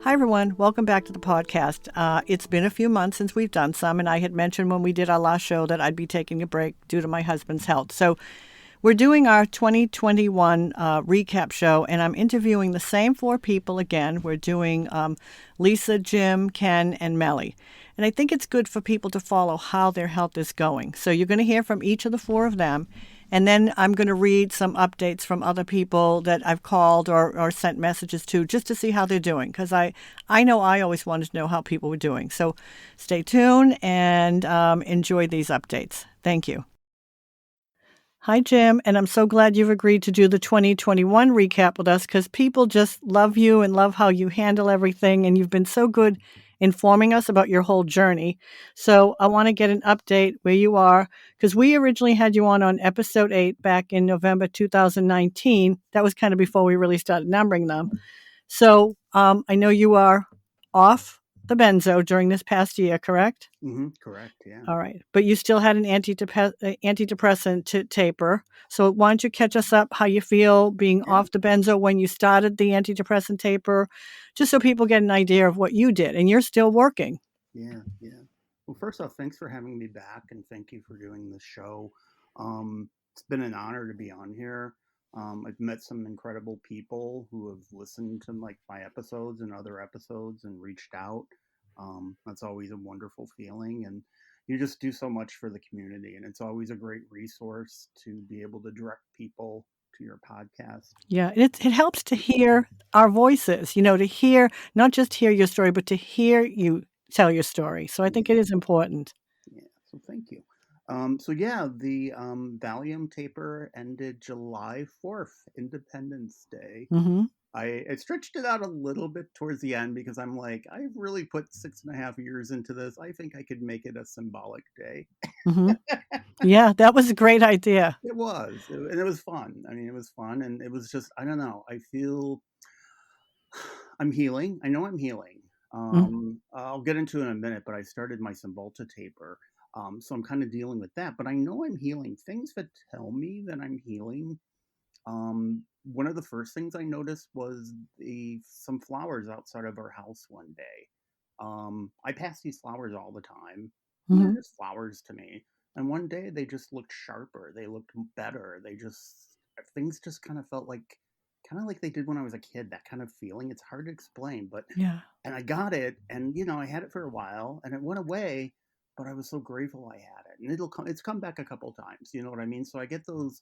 Hi, everyone. Welcome back to the podcast. It's been a few months since we've done some, and I had mentioned when we did our last show that I'd be taking a break due to my husband's health. So we're doing our 2021 recap show, and I'm interviewing the same four people again. We're doing Lisa, Jim, Ken, and Mellie. And I think it's good for people to follow how their health is going. So you're going to hear from each of the four of them. And then I'm going to read some updates from other people that I've called or sent messages to just to see how they're doing. Because I know I always wanted to know how people were doing. So stay tuned and enjoy these updates. Thank you. Hi, Jim. And I'm so glad you've agreed to do the 2021 recap with us because people just love you and love how you handle everything. And you've been so good informing us about your whole journey. So I want to get an update where you are because we originally had you on episode 8 back in November 2019. That was kind of before we really started numbering them. So I know you are off the benzo during this past year, correct? Correct, yeah. All right. But you still had an antidepressant to taper. So why don't you catch us up how you feel being off the benzo when you started the antidepressant taper, just so people get an idea of what you did. And you're still working. Yeah. Well, first off, thanks for having me back, and thank you for doing this show. It's been an honor to be on here. I've met some incredible people who have listened to my episodes and other episodes and reached out. That's always a wonderful feeling, and you just do so much for the community, and it's always a great resource to be able to direct people to your podcast. Yeah, and it helps to hear our voices, to hear, not just hear your story, but to hear you tell your story. So I think it is important. Yeah, so thank you. The Valium taper ended July 4th, Independence Day. Mm-hmm. I stretched it out a little bit towards the end because I'm like, I've really put 6.5 years into this. I think I could make it a symbolic day. Mm-hmm. Yeah, that was a great idea. It was, and it was fun. I mean, it was fun, and it was just, I don't know. I feel I'm healing. I know I'm healing. Mm-hmm. I'll get into it in a minute, but I started my Cymbalta taper. So I'm kind of dealing with that, but I know I'm healing. Things that tell me that I'm healing. One of the first things I noticed was some flowers outside of our house one day. I pass these flowers all the time, and they're Mm-hmm. just flowers to me. And one day they just looked sharper. They looked better. Things just kind of like they did when I was a kid. That kind of feeling. It's hard to explain, but Yeah. and I got it, and I had it for a while, and it went away. But I was so grateful I had it, and it's come back a couple times. You know what I mean? So I get those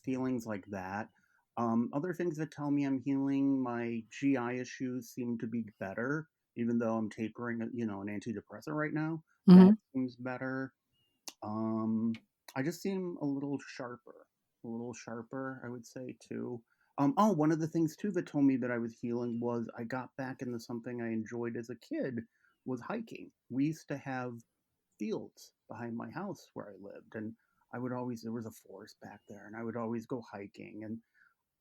feelings like that. Other things that tell me I'm healing, my GI issues seem to be better, even though I'm tapering, an antidepressant right now. That Mm-hmm. seems better. Um, I just seem a little sharper, I would say too. One of the things too that told me that I was healing was I got back into something I enjoyed as a kid was hiking. We used to have fields behind my house where I lived, and there was a forest back there, and I would always go hiking. And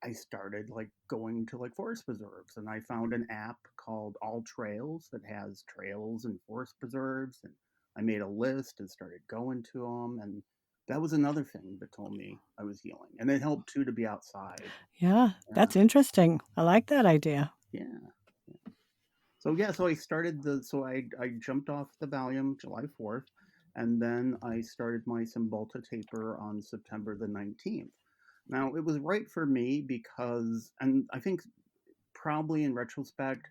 I started going to forest preserves, and I found an app called All Trails that has trails and forest preserves, and I made a list and started going to them, and that was another thing that told me I was healing, and it helped too to be outside. Yeah, Yeah, that's interesting. I like that idea. yeah. So I jumped off the Valium July 4th, and then I started my Cymbalta taper on September the 19th. Now it was right for me because, and I think probably in retrospect,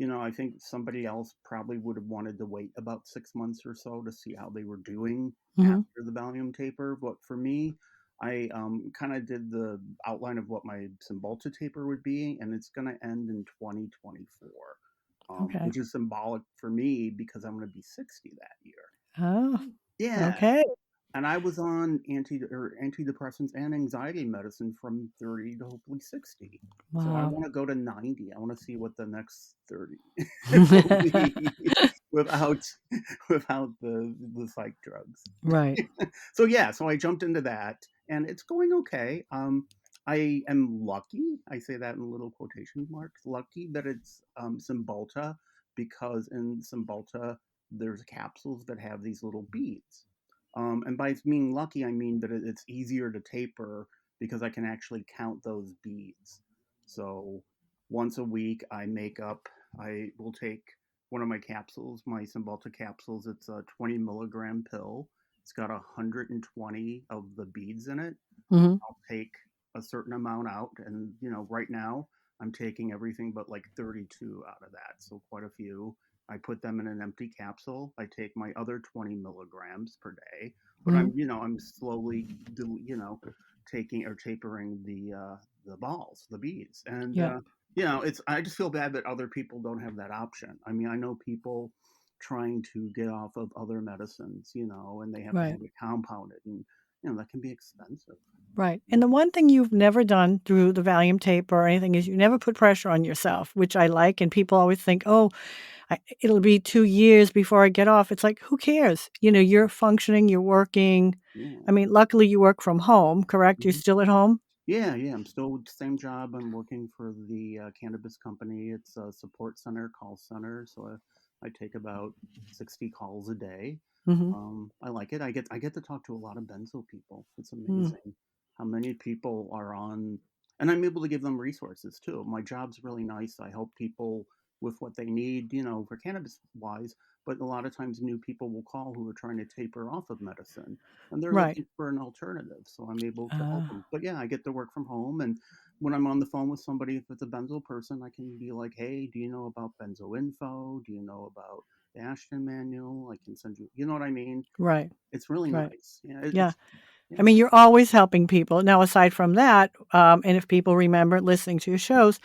I think somebody else probably would have wanted to wait about 6 months or so to see how they were doing Mm-hmm. after the Valium taper. But for me, I kind of did the outline of what my Cymbalta taper would be, and it's going to end in 2024, Okay. which is symbolic for me because I'm going to be 60 that year. Oh, Yeah, okay. and I was on antidepressants and anxiety medicine from 30 to hopefully 60. So I Wow. want to go to 90. I want to see what the next 30 will be without the psych drugs. Right. So yeah, so I jumped into that, and it's going okay. I am lucky. I say that in little quotation marks. Lucky that it's Cymbalta, because in Cymbalta there's capsules that have these little beads. And by being lucky, I mean that it's easier to taper because I can actually count those beads. So once a week, I make up I will take one of my capsules, my Cymbalta capsules. It's a 20 milligram pill. It's got 120 of the beads in it. Hmm. I'll take a certain amount out, and right now I'm taking everything but like 32 out of that, so quite a few. I put them in an empty capsule. I take my other 20 milligrams per day, but Hmm. I'm slowly, taking or tapering the balls, the beads, and Yeah. it's. I just feel bad that other people don't have that option. I mean, I know people trying to get off of other medicines, and they have to Right. have it compounded, and that can be expensive. Right. And the one thing you've never done through the Valium tape or anything is you never put pressure on yourself, which I like. And people always think, oh, it'll be 2 years before I get off. It's like, who cares? You're functioning, you're working. I Yeah. mean, luckily you work from home, correct? You're Mhm. still at home? Yeah, yeah. I'm still with the same job. I'm working for the cannabis company. It's a support center, call center. So I take about 60 calls a day. Hmm. I like it. I get to talk to a lot of benzo people. It's Mm. amazing how many people are on, and I'm able to give them resources too. My job's really nice. I help people with what they need, for cannabis wise. But a lot of times, new people will call who are trying to taper off of medicine, and they're Right. looking for an alternative. So I'm able to help Ah, them. But yeah, I get to work from home, and when I'm on the phone with somebody, if it's a benzo person, I can be like, "Hey, do you know about benzo info? Do you know about the Ashton manual? I can send you." You know what I mean? right. It's really Right. nice. Yeah, Yeah. it's I yeah. mean, you're always helping people. Now, aside from that, and if people remember listening to your shows,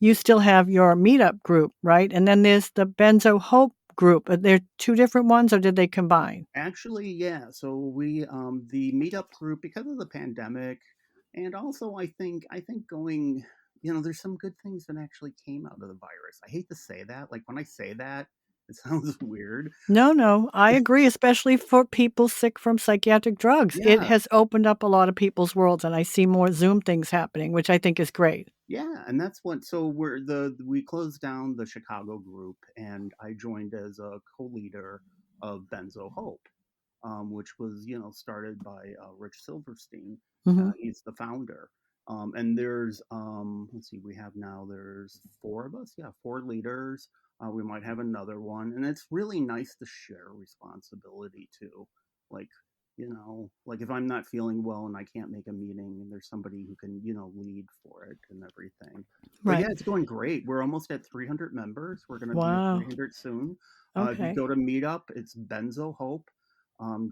you still have your meetup group, right? And then there's the Benzo Hope group. Are there two different ones or did they combine? Actually, yeah. So we the meetup group, because of the pandemic, and also I think going, there's some good things that actually came out of the virus. I hate to say that. Like when I say that, it sounds weird. No, no, I agree, especially for people sick from psychiatric drugs. It Yeah, has opened up a lot of people's worlds, and I see more Zoom things happening, which I think is great. yeah, and that's what. So we closed down the Chicago group, and I joined as a co-leader of Benzo Hope, which was started by Rich Silverstein. Mhm. He's the founder. And there's let's see, we have now there's four of us. Yeah, four leaders. We might have another one, and it's really nice to share responsibility too. Like like if I'm not feeling well and I can't make a meeting, and there's somebody who can lead for it and everything. But yeah, Right. it's going great. We're almost at 300 members. We're going to be at Wow. 300 soon. If you Okay. go to Meetup, it's Benzo Hope.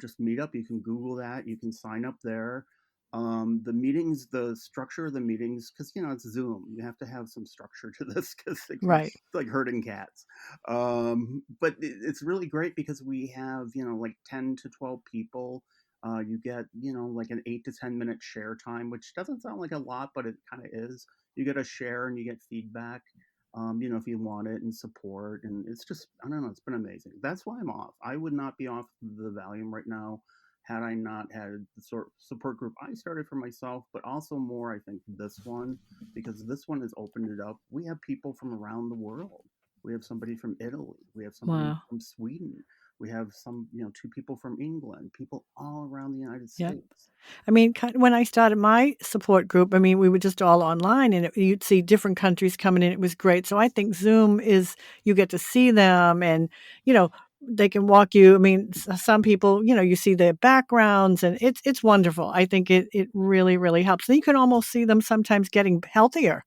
Just Meetup. You can Google that. You can sign up there. The meetings, the structure of the meetings, because it's Zoom. You have to have some structure to this because Right. it's like herding cats. But it's really great because we have like 10 to 12 people. You get like an 8 to 10 minute share time, which doesn't sound like a lot, but it kind of is. You get a share and you get feedback. If you want it and support, and it's just I don't know, it's been amazing. That's why I'm off. I would not be off the Valium right now had I not had the sort support group I started for myself, but also more I think this one, because this one has opened it up. We have people from around the world. We have somebody from Italy. We have somebody Wow. from Sweden. We have some, two people from England. People all around the United Yeah. States. I mean, when I started my support group, I mean, we were just all online and you'd see different countries coming in. It was great. So I think Zoom is, you get to see them and, you know, they can walk you. I mean, some people, you see their backgrounds and it's wonderful. I think it really, really helps. And you can almost see them sometimes getting healthier.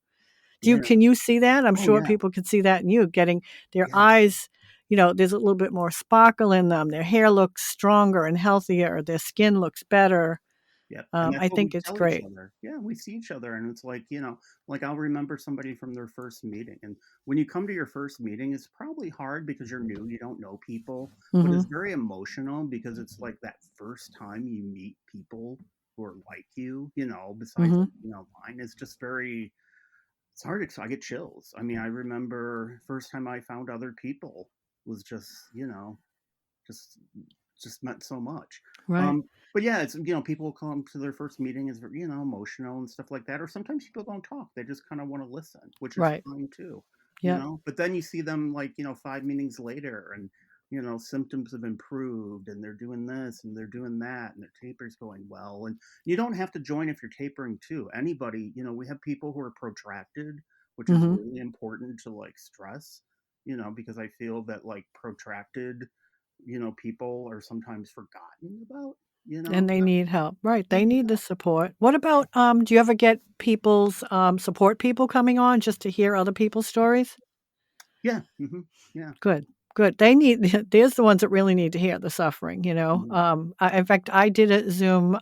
Yeah. Can you see that? I'm Oh sure yeah. people can see that in you, getting their Yes. eyes, there's a little bit more sparkle in them. Their hair looks stronger and healthier. Their skin looks better. Yep, and that's I what think we it's tell each great. other. Yeah, we see each other, and it's like like I'll remember somebody from their first meeting, and when you come to your first meeting, it's probably hard because you're new, you don't know people, but it's Mhm. very emotional because it's like that first time you meet people who are like besides Mhm. line. It's just very. It's hard. I get chills. I mean, I remember first time I found other people was just just meant so much. Right. But yeah, it's people come to their first meeting is emotional and stuff like that, or sometimes people don't talk; they just kind of want to listen, which is Right. fine too. Yep. But then you see them like 5 meetings later, and symptoms have improved, and they're doing this and they're doing that, and their taper's going well. And you don't have to join if you're tapering too. Anybody, we have people who are protracted, which is Mhm. really important to like stress. because I feel that like protracted, people are sometimes forgotten about, And they need help. Right, Yeah. they need the support. What about, do you ever get people's, support people coming on just to hear other people's stories? Yeah. Yeah. Good, good. They need there's the ones that really need to hear the suffering, Mhm. in fact, I did a Zoom,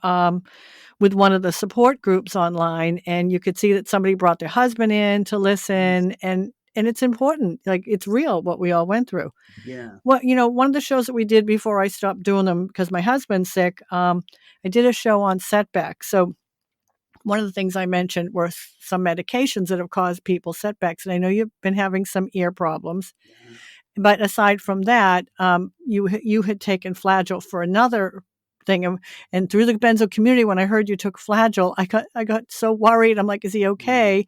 with one of the support groups online, and you could see that somebody brought their husband in to Nice. listen, and it's important, like, it's real what we all went through. Yeah. Well, one of the shows that we did before I stopped doing them because my husband's sick, I did a show on setbacks. So one of the things I mentioned were some medications that have caused people setbacks, and I know you've been having some ear problems. Yeah. But aside from that, you had taken Flagyl for another thing, and through the Benzo community, when I heard you took Flagyl, I got so worried. I'm like, "Is he Yeah. okay?"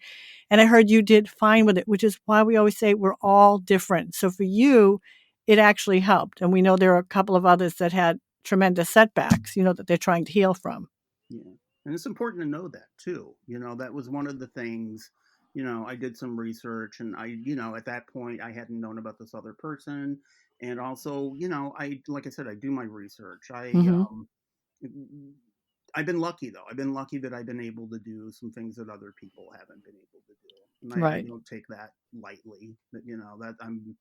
And I heard you did fine with it, which is why we always say we're all different. So for you, it actually helped, and we know there are a couple of others that had tremendous setbacks, that they're trying to heal from. Yeah. And it's important to know that too. That was one of the things, I did some research and at that point I hadn't known about this other person. And also, like I said, I do my research. Mhm. I've been lucky though. I've been lucky that I've been able to do some things that other people haven't been able to do. And I Right. don't take that lightly. That I'm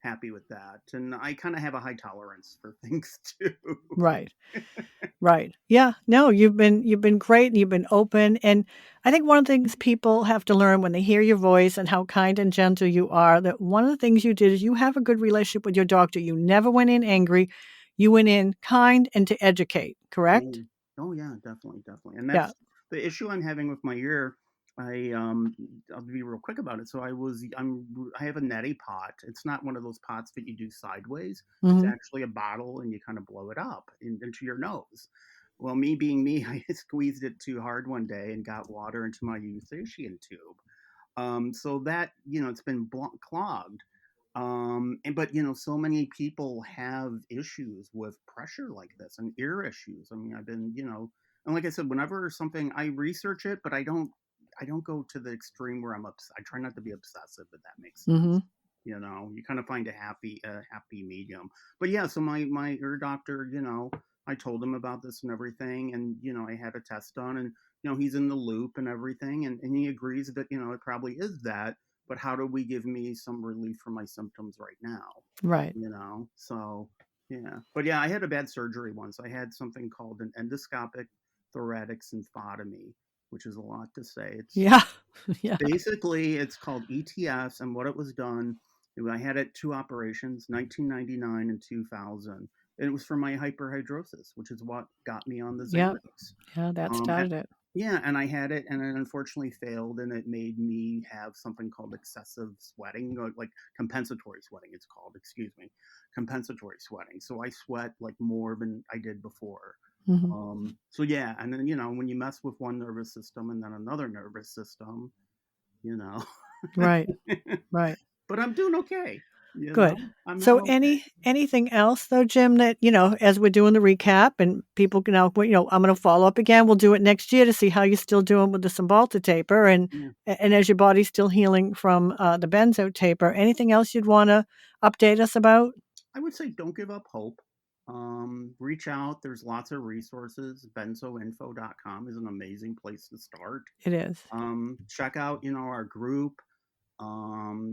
happy with that. And I kind of have a high tolerance for things too. Right. Right. Yeah. No, you've been great and you've been open. And I think one of the things people have to learn when they hear your voice and how kind and gentle you are, that one of the things you did is you have a good relationship with your doctor. You never went in angry. You went in kind and to educate, correct? Mm. Oh yeah, definitely, definitely. And Yeah. that's the issue I'm having with my ear. I I'll be real quick about it. So I have a neti pot. It's not one of those pots that you do sideways. It's Mhm. actually a bottle and you kind of blow it up into your nose. Well, me being me, I squeezed it too hard one day and got water into my eustachian tube. So that it's been clogged. But so many people have issues with pressure like this and ear issues. I mean, I've been, and like I said, whenever something I research it, but I don't go to the extreme where I try not to be obsessive, if that makes sense. Mhm. You kind of find a happy medium. But yeah, so my ear doctor, I told him about this and everything, and I had a test done, and he's in the loop and everything, and he agrees that it probably is that, but how do we give me some relief from my symptoms right now? Right. So yeah. But yeah, I had a bad surgery once. I had something called an endoscopic thoracic symphotomy, which is a lot to say. It's Yeah. Yeah. basically it's called ETS, and what it was done, I had it two operations, 1999 and 2000. And it was for my hyperhidrosis, which is what got me on the Yeah. Xanax. Yeah, that Um, started it. yeah, and I had it, and it unfortunately failed, and it made me have something called excessive sweating, or like compensatory sweating. It's called, excuse me, compensatory sweating. So I sweat like more than I did before. Mhm. So yeah, and then when you mess with one nervous system and then another nervous system, you know. Right. Right. But I'm doing okay. Good. I'm So not okay. anything else though, Jim, that, as we're doing the recap and people can now, I'm going to follow up again. We'll do it next year to see how you're still doing with the Cymbalta taper Yeah. and as your body's still healing from the benzo taper. Anything else you'd want to update us about? I would say don't give up hope. Reach out. There's lots of resources. Benzoinfo.com is an amazing place to start. It is. Check out, our group.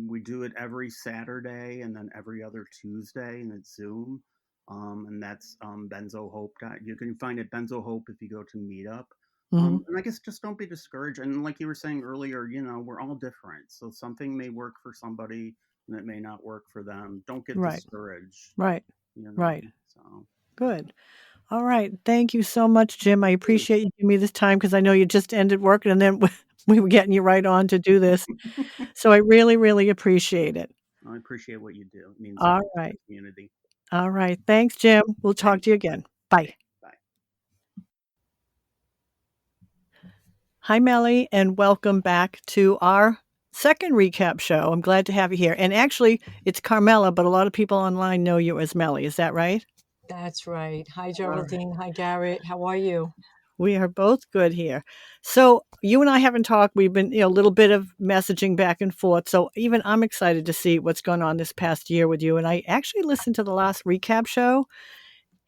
We do it every Saturday and then every other Tuesday, and it's Zoom. And that's Benzo Hope. You can find it Benzo Hope if you go to Meetup. Mhm. And I guess just don't be discouraged. And like you were saying earlier, we're all different. So something may work for somebody and it may not work for them. Don't get Right. discouraged, Right. you know. Right. So Good. All right. Thank you so much, Jim. I hey, appreciate you giving me this time because I know you just ended work and then we were getting you right on to do this. So I really, really appreciate it. I appreciate what you do. It means a All lot to the right. community. All right. Thanks, Jim. We'll talk Thanks. to you again. Okay. Bye. Bye. Hi, Mellie, and welcome back to our second recap show. I'm glad to have you here. And actually, it's Carmela, but a lot of people online know you as Mellie. Is that right? That's right. Hi, All right. Geraldine. Hi, Garrett. How are you? We are both good here. So you and I haven't talked. We've been, a little bit of messaging back and forth. So even I'm excited to see what's going on this past year with you. And I actually listened to the last recap show,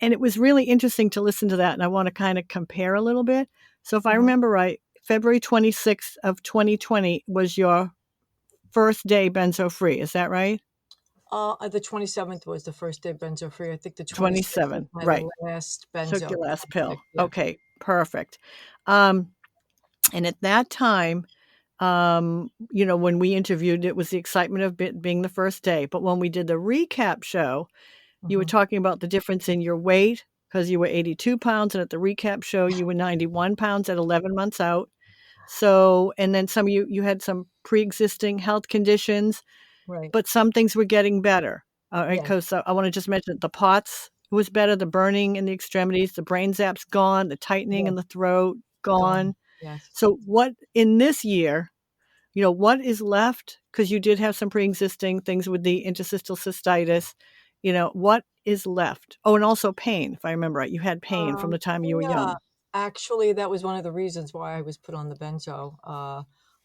and it was really interesting to listen to that. And I want to kind of compare a little bit. So if I Mhm. remember right, February 26th of 2020 was your first day benzo free. Is that right? The 27th was the first day benzo free. I think the 26th was 27, my right. last Took benzo. your last 26, pill. yeah. Okay, perfect. Um, and at that time, when we interviewed, it was the excitement of being the first day. But when we did the recap show, you were Mhm. talking about the difference in your weight because you were 82 pounds, and at the recap show, you were 91 pounds at 11 months out. So, and then some of you had some pre-existing health conditions, Right. but some things were getting better. Yes. Because I want to just mention the POTS was better, the burning in the extremities, the brain zaps gone, the tightening Yes. in the throat Gone. gone. Yes. So, what in this year, what is left? Because you did have some pre-existing things with the interstitial cystitis. What is left? Oh, and also pain, if I remember right. You had pain from the time you were Yeah, young. actually, that was one of the reasons why I was put on the benzo.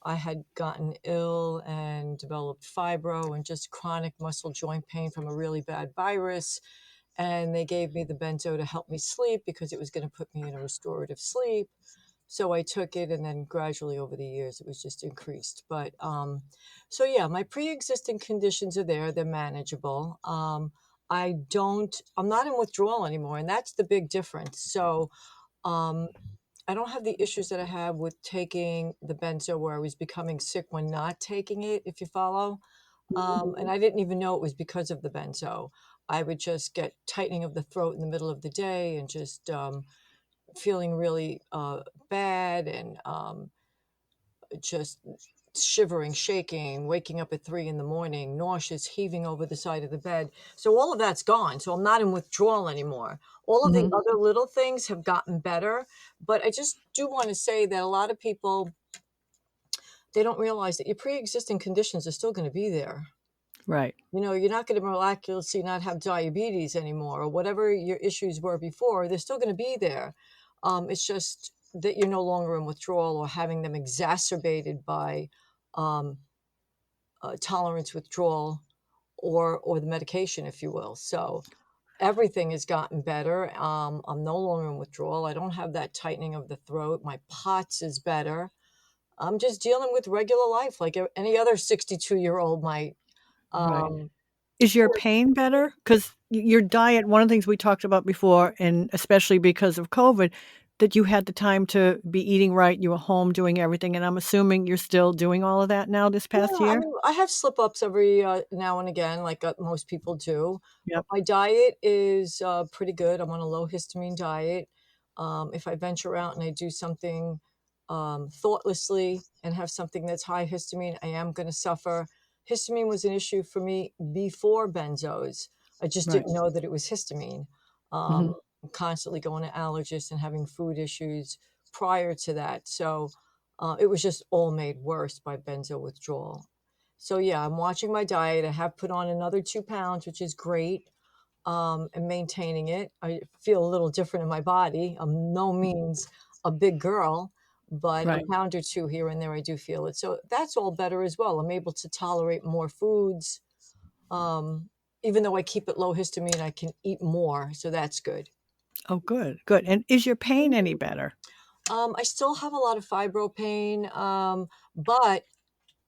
I had gotten ill and developed fibro and just chronic muscle joint pain from a really bad virus. And they gave me the benzo to help me sleep because it was going to put me in a restorative sleep. So I took it, and then gradually over the years, it was just increased. But so yeah, my pre-existing conditions are there; they're manageable. I'm not in withdrawal anymore, and that's the big difference. So um, I don't have the issues that I have with taking the benzo, where I was becoming sick when not taking it. If you follow, and I didn't even know it was because of the benzo. I would just get tightening of the throat in the middle of the day, and just feeling really bad, and just shivering, shaking, waking up at 3 in the morning, nauseous, heaving over the side of the bed. So all of that's gone. So I'm not in withdrawal anymore. All of the Hmm. other little things have gotten better. But I just do want to say that a lot of people, they don't realize that your pre-existing conditions are still going to be there. Right. You're not going to miraculously not have diabetes anymore, or whatever your issues were before, they're still going to be there. It's just that you're no longer in withdrawal or having them exacerbated by um, tolerance withdrawal, or the medication, if you will. So everything has gotten better. I'm no longer in withdrawal. I don't have that tightening of the throat. My POTS is better. I'm just dealing with regular life like any other 62-year-old might. Right. Um, Is your pain better? Because your diet, one of the things we talked about before, and especially because of COVID, that you had the time to be eating right, you were home doing everything, and I'm assuming you're still doing all of that now this past Yeah, I year? mean, I have slip ups every now and again, like most people do. But Yep. my diet is pretty good. I'm on a low histamine diet. If I venture out and I do something thoughtlessly and have something that's high histamine, I am going to suffer. Histamine was an issue for me before benzos. I just Right. didn't know that it was histamine. Mhm. I'm constantly going to allergists and having food issues prior to that. So it was just all made worse by benzo withdrawal. So yeah, I'm watching my diet. I have put on another 2 pounds, which is great, and maintaining it. I feel a little different in my body. I'm no means a big girl, but a Right. pound or two here and there, I do feel it. So that's all better as well. I'm able to tolerate more foods. Um, Even though I keep it low histamine, I can eat more. So that's good. Oh, good, good. And is your pain any better? I still have a lot of fibro pain, but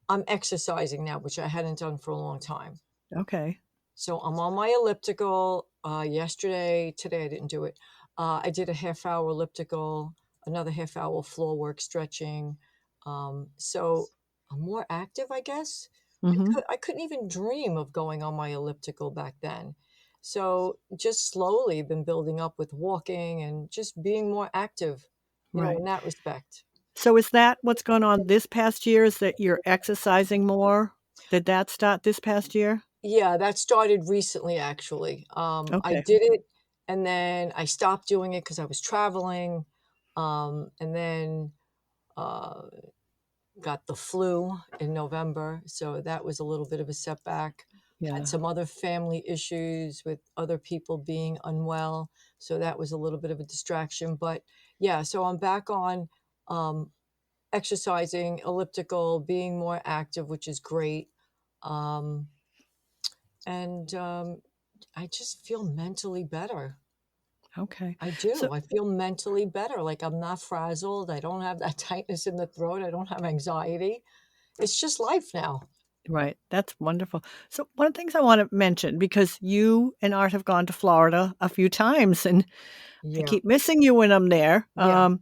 I'm exercising now, which I hadn't done for a long time. Okay. So I'm on my elliptical. Yesterday, today I didn't do it. I did a half hour elliptical, another half hour floor work stretching. So I'm more active, I guess. Mhm. I couldn't even dream of going on my elliptical back then. So just slowly been building up with walking and just being more active, Right. in that respect. So is that what's going on this past year, is that you're exercising more? Did that start this past year? Yeah, that started recently, actually. I Okay. did it, and then I stopped doing it because I was traveling, and then uh, got the flu in November, so that was a little bit of a setback. Had Yeah. some other family issues with other people being unwell, so that was a little bit of a distraction. But yeah, so I'm back on um, exercising, elliptical, being more active, which is great. Um, and I just feel mentally better. Okay. I do. So, I feel mentally better. Like I'm not frazzled. I don't have that tightness in the throat. I don't have anxiety. It's just life now. right. That's wonderful. So, one of the things I want to mention, because you and Art have gone to Florida a few times, and I Yeah. keep missing you when I'm there. Yeah.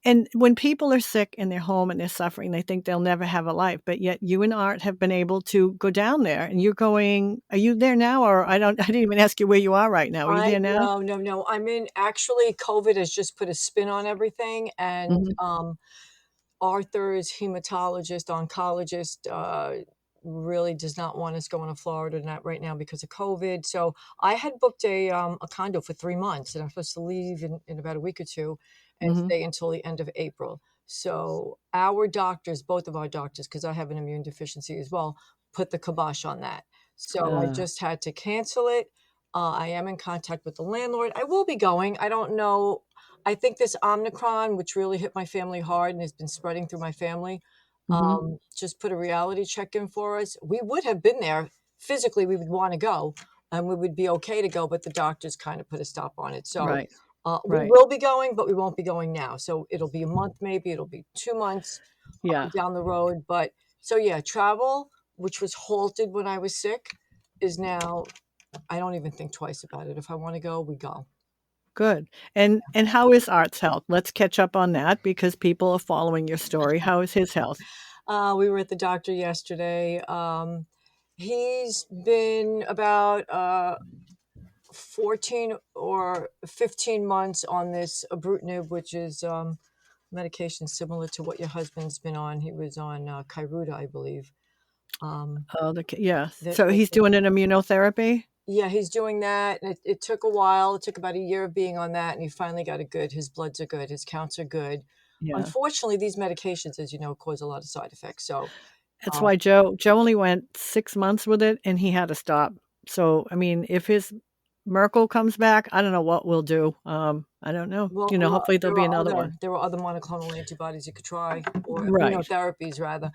And when people are sick and they're home and they're suffering, they think they'll never have a life. But yet you and Art have been able to go down there, and you're going, are you there now? Or I didn't even ask you where you are right now. Are you I there now? no, no, no. I'm in actually COVID has just put a spin on everything. And Hmm. Arthur's hematologist, oncologist, really does not want us going to Florida not right now because of COVID. So I had booked a condo for 3 months, and I'm supposed to leave in about a week or two and Hmm. stay until the end of April. So our doctors, both of our doctors, because I have an immune deficiency as well, put the kibosh on that. So I just had to cancel it. I am in contact with the landlord. I will be going. I don't know. I think this Omicron, which really hit my family hard and has been spreading through my family, Hmm. just put a reality check in for us. We would have been there physically. We would want to go, and we would be okay to go, but the doctors kind of put a stop on it. So Right. we Right. will be going, but we won't be going now. So it'll be a month, maybe it'll be 2 months Yeah. down the road. But so yeah, travel, which was halted when I was sick, is now. I don't even think twice about it. If I want to go, we go. Good. And how is Art's health? Let's catch up on that because people are following your story. How is his health? We were at the doctor yesterday. He's been about 14 or 15 months on this ibrutinib, which is medication similar to what your husband's been on. He was on Kyruta, I believe. Um, Oh, yeah. that, So that, he's doing an immunotherapy? yeah, he's doing that. And it took a while. It took about a year of being on that, and he finally got it good. His bloods are good. His counts are good. Yeah. Unfortunately, these medications, as you know, cause a lot of side effects. So, That's um, why Joe only went 6 months with it, and he had to stop. So, I mean, if his Merkel comes back, I don't know what we'll do. I don't know. well, Hopefully there'll be another one. there are other monoclonal antibodies you could try, or Right. immunotherapies rather.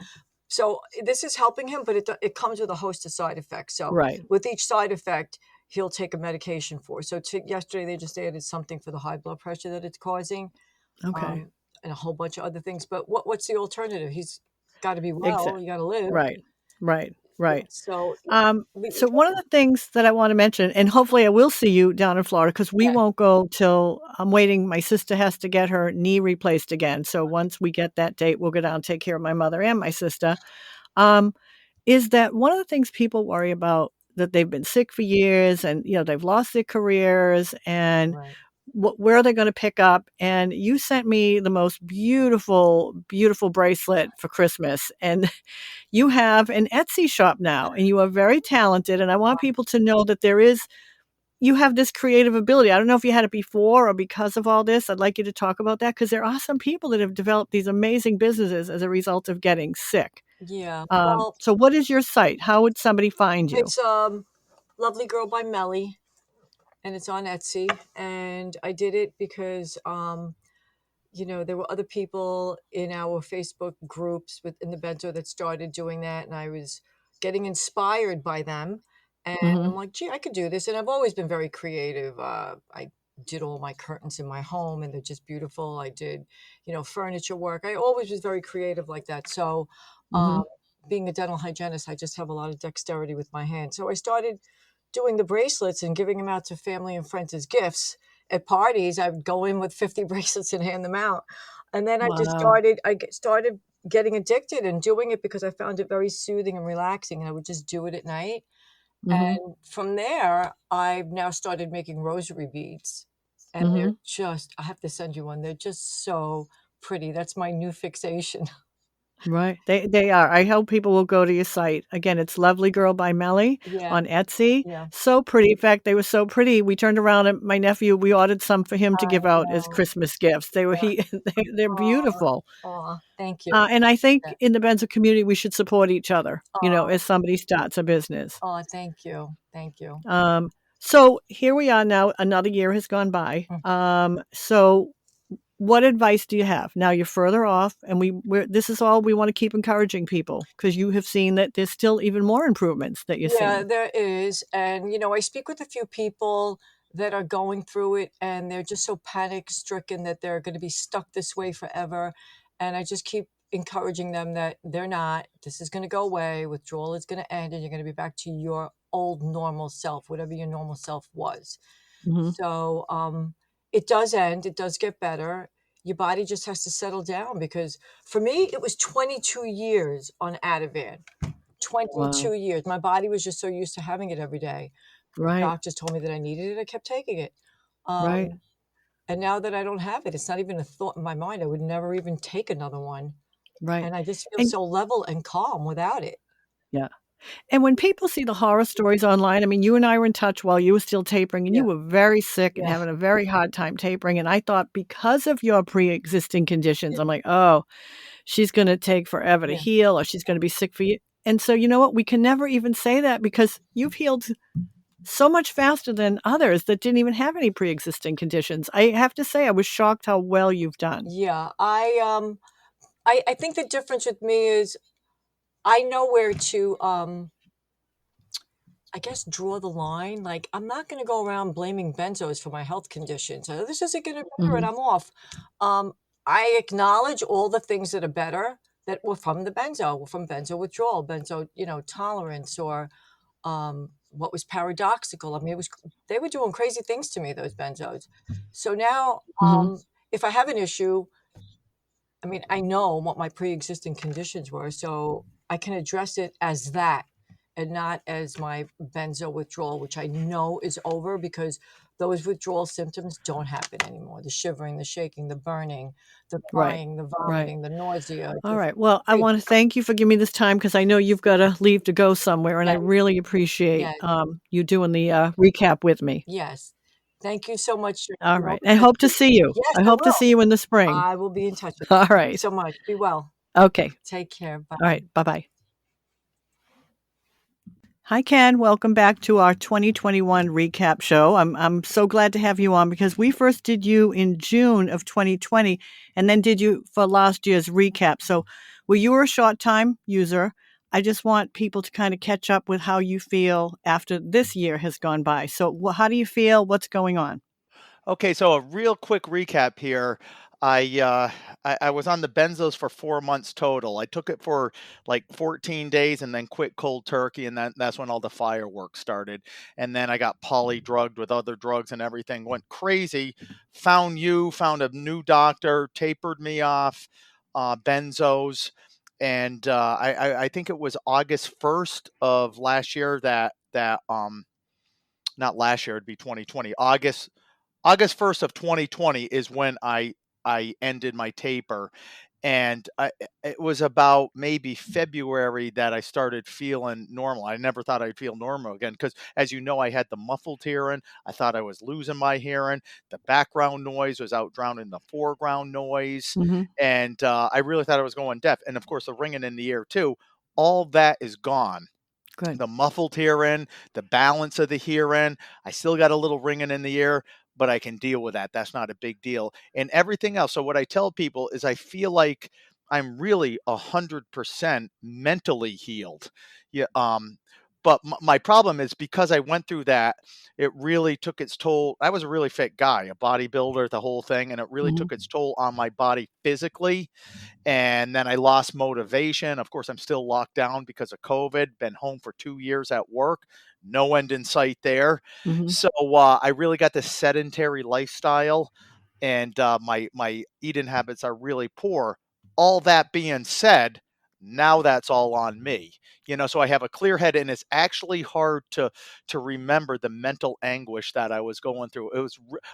So this is helping him, but it comes with a host of side effects. So Right. with each side effect, he'll take a medication for. So yesterday they just added something for the high blood pressure that it's causing, Okay. and a whole bunch of other things. But what's the alternative? He's got to be well. Exactly. You got to live. Right. Right. Yeah. Right. So we So one of the things that I want to mention, and hopefully I will see you down in Florida, because we yeah. won't go till I'm waiting. My sister has to get her knee replaced again. So once we get that date, we'll go down and take care of my mother and my sister. Um, is that one of the things people worry about, that they've been sick for years and they've lost their careers, and Right. where are they going to pick up? And you sent me the most beautiful, beautiful bracelet for Christmas, and you have an Etsy shop now, and you are very talented. And I want people to know that you have this creative ability. I don't know if you had it before or because of all this. I'd like you to talk about that, because there are some people that have developed these amazing businesses as a result of getting sick. Yeah. Well, So what is your site? How would somebody find you? it's Lovely Girl by Mellie, and it's on Etsy. And I did it because there were other people in our Facebook groups within the Benzo that started doing that, and I was getting inspired by them. And I'm Hmm. like, gee, I could do this. And I've always been very creative. I did all my curtains in my home, and they're just beautiful. I did, furniture work. I always was very creative like that. So, Hmm. um, being a dental hygienist, I just have a lot of dexterity with my hands. So I started doing the bracelets and giving them out to family and friends as gifts at parties. I would go in with 50 bracelets and hand them out. And then Wow. started getting addicted and doing it because I found it very soothing and relaxing. And I would just do it at night. Hmm. And from there, I've now started making rosary beads. And they're Hmm. just, I have to send you one. They're just so pretty. That's my new fixation. Right. They are. I hope people will go to your site. Again, it's Lovely Girl by Mellie Yeah. on Etsy. Yeah. So pretty. In fact, they were so pretty. We turned around and my nephew, we ordered some for him to I give out as know. Christmas gifts. They're Oh, beautiful. oh, thank you. And I think Yeah. in the Benzo community, we should support each other, Oh, as somebody starts a business. oh, thank you. Thank you. So here we are now. Another year has gone by. Mm. So what advice do you have? Now you're further off, and this is all we want to keep encouraging people, because you have seen that there's still even more improvements that you're Yeah, seeing. there is. And, I speak with a few people that are going through it, and they're just so panic stricken that they're going to be stuck this way forever. And I just keep encouraging them that they're not. This is going to go away. Withdrawal is going to end, and you're going to be back to your old normal self, whatever your normal self was. Mhm. So it does end. It does get better. Your body just has to settle down, because for me, it was 22 years on Ativan. 22 Wow. years. My body was just so used to having it every day. Right, Doctors told me that I needed it. I kept taking it. right, And now that I don't have it, it's not even a thought in my mind. I would never even take another one. right. And I just feel And so level and calm without it. yeah. And when people see the horror stories online, I mean, you and I were in touch while you were still tapering, and Yeah. you were very sick and Yeah. having a very hard time tapering. And I thought, because of your pre-existing conditions, I'm like, oh, she's going to take forever to Yeah. heal, or she's going to be sick for you. And so, you know what? We can never even say that, because you've healed so much faster than others that didn't even have any pre-existing conditions. I have to say, I was shocked how well you've done. Yeah. I think the difference with me is I know where to I guess draw the line. Like, I'm not going to go around blaming benzos for my health conditions. This isn't getting better and Mhm, I'm off. Um, I acknowledge all the things that are better that were from the benzo, from benzo withdrawal, benzo, tolerance, or what was paradoxical. I mean, they were doing crazy things to me, those benzos. So now, mhm. if I have an issue, I mean, I know what my pre-existing conditions were, so I can address it as that and not as my benzo withdrawal, which I know is over, because those withdrawal symptoms don't happen anymore. The shivering, the shaking, the burning, the Right, crying, the right. vomiting, the nausea. All right. Well, I want to thank you for giving me this time, because I know you've got to leave to go somewhere, and I Yes, really appreciate yes, you doing the recap with me. yes. Thank you so much. All You right. hope I that hope to see you. yes, I I hope to will. see you in the spring. I will be in touch with All you. Thanks right. so much. Be well. Okay. Take care. Bye. All right. Bye-bye. Hi, Ken. Welcome back to our 2021 recap show. I'm so glad to have you on, because we first did you in June of 2020, and then did you for last year's recap. So, you were a short time user. I just want people to kind of catch up with how you feel after this year has gone by. So, how do you feel? What's going on? Okay, so a real quick recap here. I, uh, I was on the Benzos for 4 months total. I took it for like 14 days and then quit cold turkey, and that's when all the fireworks started. And then I got poly drugged with other drugs and everything. Went crazy. Found a new doctor, tapered me off Benzos, and I think it was August 1st of last year that not last year, it'd be 2020. August 1st of 2020 is when I ended my taper, and it was about maybe February that I started feeling normal. I never thought I'd feel normal again, because, as you know, I had the muffled hearing. I thought I was losing my hearing. The background noise was outdrowning the foreground noise, Hmm. and I really thought I was going deaf. And of course, the ringing in the ear too. All that is gone. Good. The muffled hearing, the balance of the hearing. I still got a little ringing in the ear, but I can deal with that. That's not a big deal. And everything else. So what I tell people is I feel like I'm really 100% mentally healed. Yeah. But my problem is, because I went through that, it really took its toll. I was a really fit guy, a bodybuilder, the whole thing, and it really Hmm. took its toll on my body physically. And then I lost motivation. Of course, I'm still locked down because of COVID, been home for 2 years at work, no end in sight there. Hmm. So I really got this sedentary lifestyle, and my eating habits are really poor. All that being said, now that's all on me. So I have a clear head, and it's actually hard to remember the mental anguish that I was going through.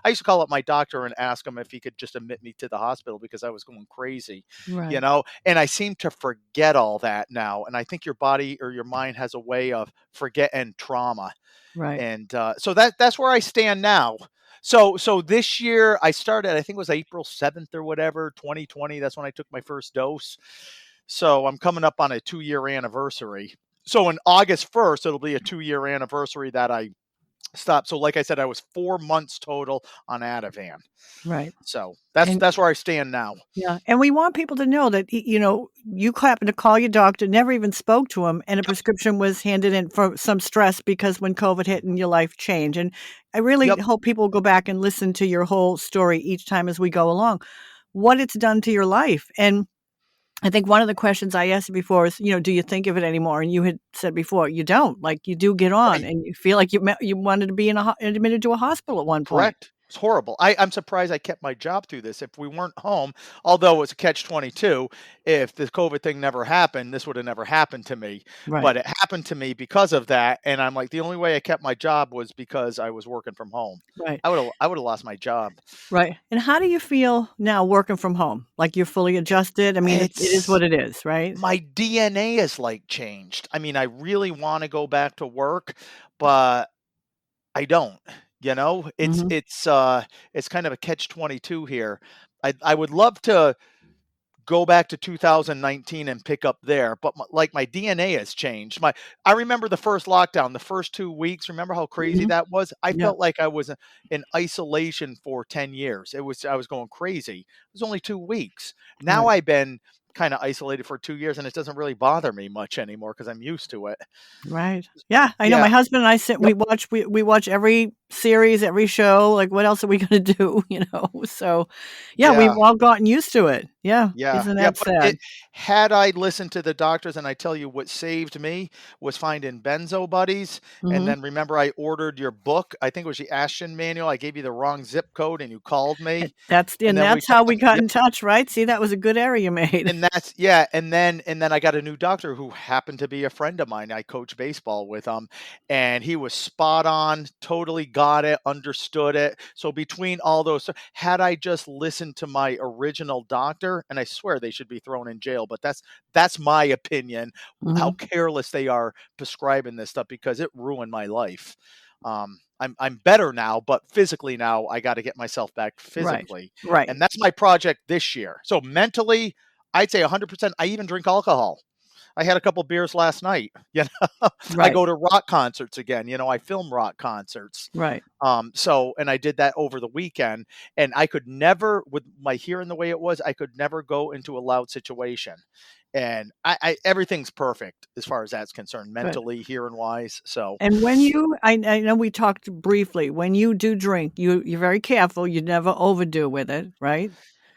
I used to call up my doctor and ask him if he could just admit me to the hospital, because I was going crazy, Right. and I seem to forget all that now. And I think your body or your mind has a way of forgetting trauma. Right. And so that's where I stand now. So this year I started, I think it was April 7th or whatever, 2020. That's when I took my first dose. So I'm coming up on a 2-year anniversary. So in August 1st, it'll be a 2-year anniversary that I Stop. So like I said, I was 4 months total on Ativan. Right. So And that's where I stand now. yeah, and we want people to know that you happened to call your doctor, never even spoke to him, and a prescription was handed in for some stress because when COVID hit and your life changed. And I really Yep. hope people go back and listen to your whole story each time as we go along, what it's done to your life. And I think one of the questions I asked you before is, do you think of it anymore? And you had said before, you don't. Like, you do get on, Right. and you feel like you wanted to be admitted to a hospital at one point. Correct. It's horrible. I'm surprised I kept my job through this. If we weren't home, although it's a catch-22, if the COVID thing never happened, this would have never happened to me. Right, But it happened to me because of that, and I'm like, the only way I kept my job was because I was working from home. right, I would have lost my job. right. And how do you feel now working from home? Like, you're fully adjusted? I mean, it is It's what it is, right? my DNA is like changed. I mean, I really want to go back to work, but I don't. It's Mhm, it's kind of a catch-22 here. I would love to go back to 2019 and pick up there, but my DNA has changed. I remember the first lockdown, the first 2 weeks. Remember how crazy mhm. that was? I Yep, felt like I was in isolation for 10 years. I was going crazy. It was only 2 weeks. Now right. I've been kind of isolated for 2 years, and it doesn't really bother me much anymore because I'm used to it. Right. Yeah, I know my Yeah. husband and I sit Yep. we watch every series, every show, like, what else are we gonna do, So, yeah, we've Yeah. all gotten used to it. Yeah, Yeah, isn't yeah, that but it sad? had I listened to the doctors, and I tell you what saved me was finding Benzo buddies, and Mhm. then remember I ordered your book. I think it was the Ashton manual. I gave you the wrong zip code, and you called And me, that's and and then we that's how we talked. got Yep. in touch, right? See, that was a good error you made. And that's yeah, and then I got a new doctor who happened to be a friend of mine. I coach baseball with him, and he was spot on, totally got it, understood it. So between all those, had I just listened to my original doctor, and I swear they should be thrown in jail, but that's my opinion, how Mhm. careless they are prescribing this stuff because it ruined my life. I'm better now, but physically now I got to get myself back Right. physically, Right. and that's my project this year. So mentally, I'd say 100%. I even drink alcohol. I had a couple beers last night. I Right. go to rock concerts again. I film rock concerts. Right. And I did that over the weekend, and I could never, with my hearing the way it was, I could never go into a loud situation. And I everything's perfect as far as that's concerned, Good. mentally, hearing wise. So And when I know we talked briefly, when you do drink, you're very careful, you never overdo with it, right?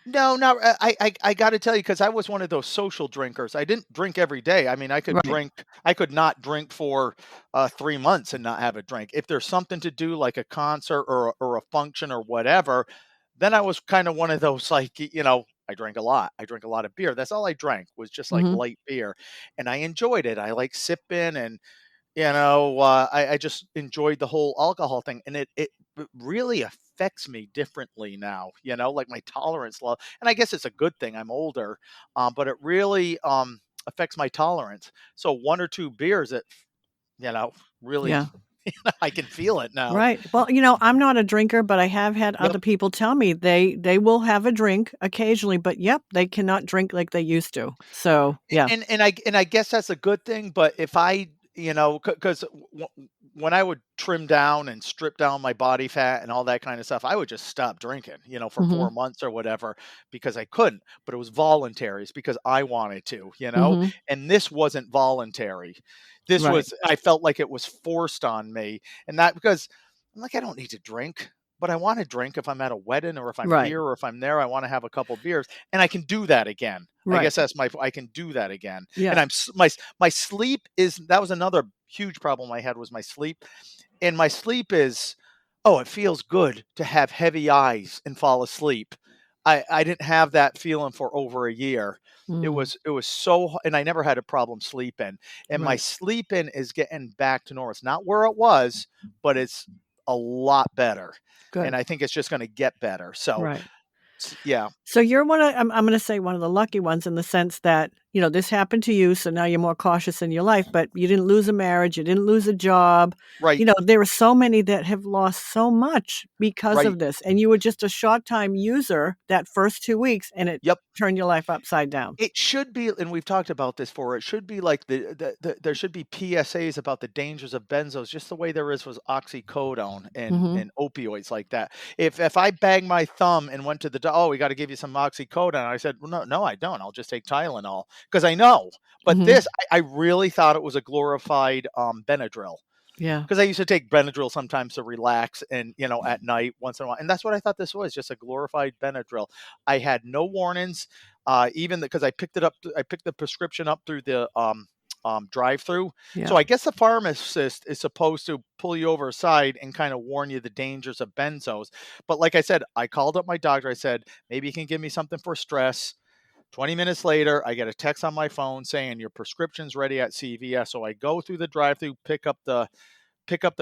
no, not I gotta tell you, because I was one of those social drinkers. I didn't drink every day. I mean, Right. I could not drink for 3 months and not have a drink. If there's something to do, like a concert or a function or whatever, then I was kind of one of those, like, I drank a lot. I drank a lot of beer. That's all I drank was just like Mhm. light beer, and I enjoyed it. I like sipping, and I just enjoyed the whole alcohol thing, and it really affects me differently now. Like my tolerance level, and I guess it's a good thing. I'm older, but it really affects my tolerance. So 1 or 2 beers, it really, Yeah. I can feel it now. Right. Well, I'm not a drinker, but I have had Yep. other people tell me they will have a drink occasionally, but yep, they cannot drink like they used to. So, yeah. And I guess that's a good thing, but if I, because when I would trim down and strip down my body fat and all that kind of stuff, I would just stop drinking, for Mhm. 4 months or whatever because I couldn't. But it was voluntary. It's because I wanted to. Mhm. And this wasn't voluntary. This Right. was, I felt like it was forced on me, and not because I'm like, I don't need to drink. But I want to drink if I'm at a wedding or if I'm Right. here or if I'm there. I want to have a couple beers, and I can do that again. I Right. guess I can do that again. And Yeah. my sleep is that was another huge problem I had was my sleep. And my sleep is, oh, it feels good to have heavy eyes and fall asleep. I didn't have that feeling for over a year. Mm. It was so, and I never had a problem sleeping. And my Right. sleeping is getting back to normal. It's not where it was, but it's a lot better. And Good. I think it's just going to get better. So Right. yeah. So you're I'm gonna say one of the lucky ones in the sense that, this happened to you, so now you're more cautious in your life, but you didn't lose a marriage, you didn't lose a job. Right. There are so many that have lost so much because Right. of this, and you were just a short-time user that first 2 weeks, and it Yep. turned your life upside down. It should be, and we've talked about this before, it should be like there should be PSAs about the dangers of benzos, just the way there is with oxycodone Mhm. and opioids like that. If I banged my thumb and went to the oh, we got to give you some oxycodone, I said, well, no, I don't. I'll just take Tylenol because I know. But Mhm. this, I really thought it was a glorified Benadryl. Yeah. Because I used to take Benadryl sometimes to relax and, at night once in a while. And that's what I thought this was, just a glorified Benadryl. I had no warnings, even because I picked the prescription up through the drive-through. Yeah. So I guess the pharmacist is supposed to pull you over aside and kind of warn you the dangers of benzos. But like I said, I called up my doctor. I said, maybe you can give me something for stress. 20 minutes later, I get a text on my phone saying your prescription's ready at CVS. So I go through the drive-through, pick up the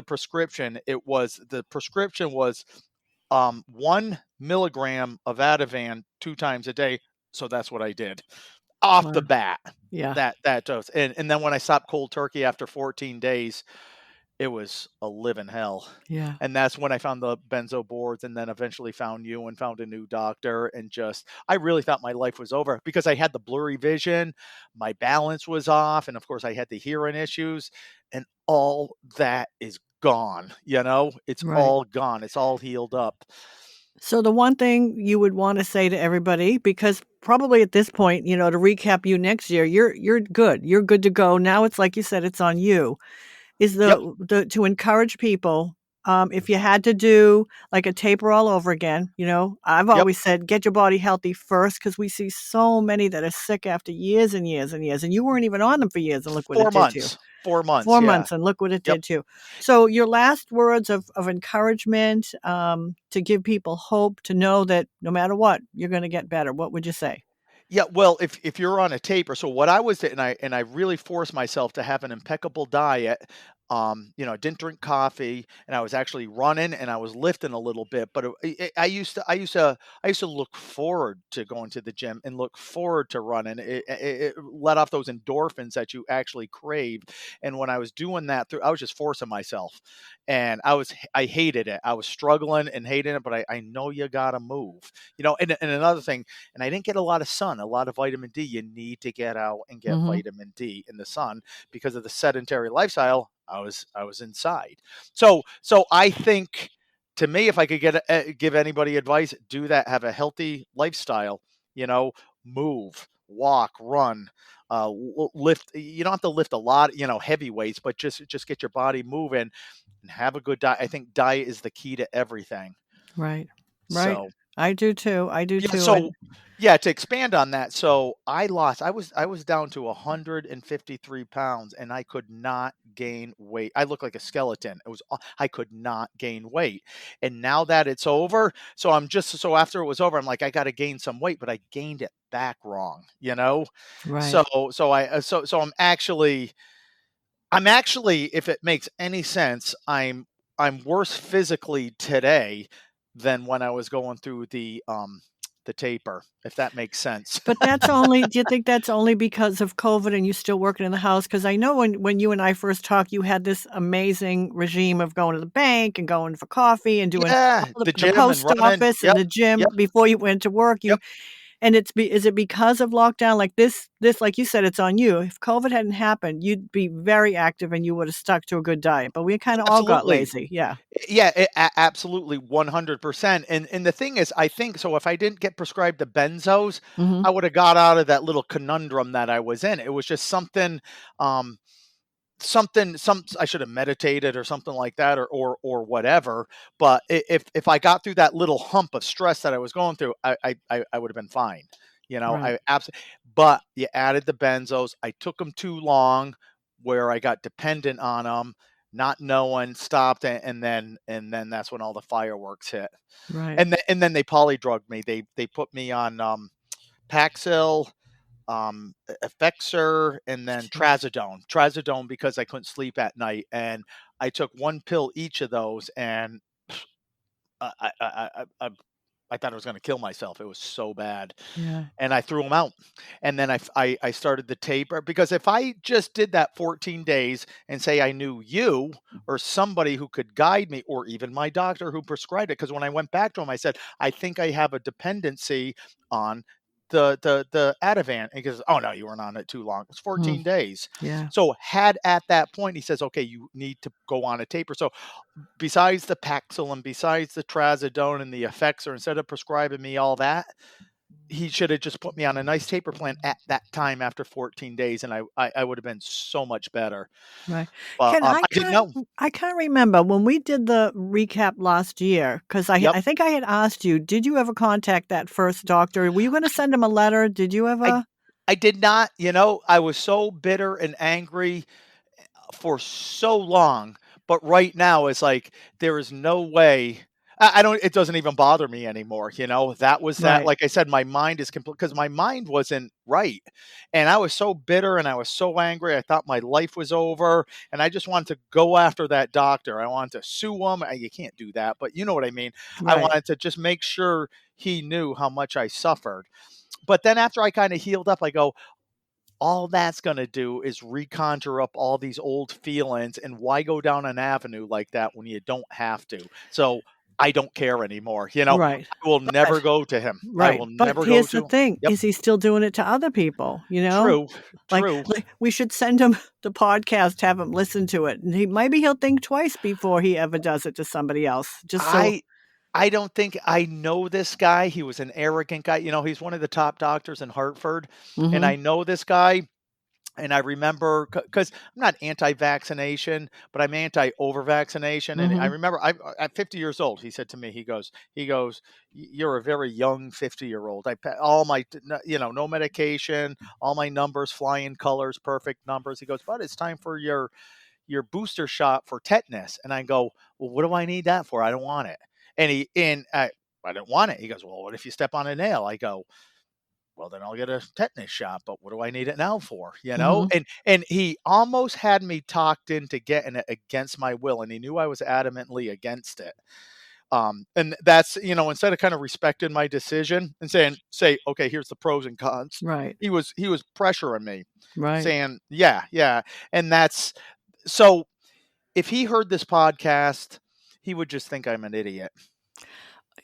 prescription. The prescription was 1 milligram of Ativan 2 times a day. So that's what I did off the Wow. bat. Yeah. That dose. And then when I stopped cold turkey after 14 days, it was a living hell. Yeah. And that's when I found the benzo boards, and then eventually found you and found a new doctor. And I really thought my life was over because I had the blurry vision, my balance was off, and of course I had the hearing issues, and all that is gone. It's Right. all gone. It's all healed up. So the one thing you would want to say to everybody, because probably at this point, to recap you next year, you're good. You're good to go. Now it's like you said, it's on you. Is Yep. to encourage people, if you had to do like a taper all over again, I've Yep. always said get your body healthy first, because we see so many that are sick after years and years and years, and you weren't even on them for years, and look what it 4 did to you. months. 4 months. 4 Yeah. months, and look what it Yep. did to you. So your last words of encouragement, to give people hope, to know that no matter what, you're going to get better. What would you say? Yeah, well, if you're on a taper, so what I was, and I really forced myself to have an impeccable diet. I didn't drink coffee, and I was actually running, and I was lifting a little bit. But I used to look forward to going to the gym and look forward to running. It let off those endorphins that you actually crave. And when I was doing that, I was just forcing myself, and I hated it. I was struggling and hating it, but I know you gotta move. And another thing, and I didn't get a lot of sun, a lot of vitamin D. You need to get out and get Mhm. vitamin D in the sun because of the sedentary lifestyle. I was inside. So I think, to me, if I could give anybody advice, do that. Have a healthy lifestyle. You know, move, walk, run, lift. You don't have to lift a lot, heavy weights, but just get your body moving and have a good diet. I think diet is the key to everything. Right. Right. So I do too. I do yeah, too. so yeah, to expand on that, so I was down to 153 pounds, and I could not gain weight. I look like a skeleton. I could not gain weight. And now that it's over, so after it was over, I'm like, I gotta gain some weight, but I gained it back wrong, you know? Right. So I'm actually, if it makes any sense, I'm worse physically today than when I was going through the taper, if that makes sense. But do you think that's only because of COVID and you still working in the house? Because I know when you and I first talked, you had this amazing regime of going to the bank and going for coffee and doing Yeah, all the the gym and post running. office and Yep, the gym yep, before you went to work. yep. And is it because of lockdown? Like this, like you said, it's on you. If COVID hadn't happened, you'd be very active and you would have stuck to a good diet. But we kind of all got Absolutely. lazy. Yeah. Yeah, absolutely 100%. And the thing is, I think so if I didn't get prescribed the benzos, Hmm. I would have got out of that little conundrum that I was in. It was just um some I should have meditated or something like that, or whatever. But if I got through that little hump of stress that I was going through, I would have been fine. Right. I absolutely. But you added the benzos. I took them too long, where I got dependent on them, not knowing, stopped, and then that's when all the fireworks hit. Right. And then they polydrugged me. They put me on Paxil, Effexor, and then Jeez. Trazodone because I couldn't sleep at night, and I took one pill each of those, and I I thought I was going to kill myself. It was so bad. Yeah. And I threw them out. And then I started the taper, because if I just did that 14 days and say I knew you or somebody who could guide me, or even my doctor who prescribed it, because when I went back to him, I said, I think I have a dependency on the Ativan. And he goes, oh no, you weren't on it too long. It's Mm, 14 days. yeah. So had at that point, he says, okay, you need to go on a taper. So besides the Paxil and besides the Trazodone and the effects, or instead of prescribing me all that, he should have just put me on a nice taper plan at that time after 14 days, and I would have been so much better. Right. But Ken, I didn't know. I can't remember when we did the recap last year, because Yep. I think I had asked you, did you ever contact that first doctor? Were you going to send him a letter? Did you I ever? I did not, I was so bitter and angry for so long, but right now it's like there is no way. I don't. It doesn't even bother me anymore. That was that. Right. Like I said, my mind is complete, because my mind wasn't right, and I was so bitter and I was so angry. I thought my life was over, and I just wanted to go after that doctor. I wanted to sue him. You can't do that, but you know what I mean. I Right. wanted to just make sure he knew how much I suffered. But then after I kind of healed up, I go, all that's going to do is reconjure up all these old feelings. And why go down an avenue like that when you don't have to? So I don't care anymore. Right. I will never But go to him. I right. will But never go here's the to him. thing: Yep. is he still doing it to other people? True. Like, True. we should send him the podcast, have him listen to it, and maybe he'll think twice before he ever does it to somebody else. Just so. I don't think I know this guy. He was an arrogant guy. He's one of the top doctors in Hartford, and Mm-hmm. I know this guy. And I remember, because I'm not anti-vaccination, but I'm anti-over-vaccination. And I Mm-hmm. remember, at 50 years old, he said to me, he goes, "You're a very young 50-year-old. All my, no medication, all my numbers, flying colors, perfect numbers." He goes, "But it's time for your booster shot for tetanus." And I go, "Well, what do I need that for? I don't want it." I didn't want it. He goes, "Well, what if you step on a nail?" I go, "Well, then I'll get a tetanus shot, but what do I need it now for?" Mm-hmm. And he almost had me talked into getting it against my will, and he knew I was adamantly against it. And that's, instead of kind of respecting my decision and say, okay, here's the pros and cons, Right. he was pressuring me, Right. saying, yeah. And that's so if he heard this podcast, he would just think I'm an idiot.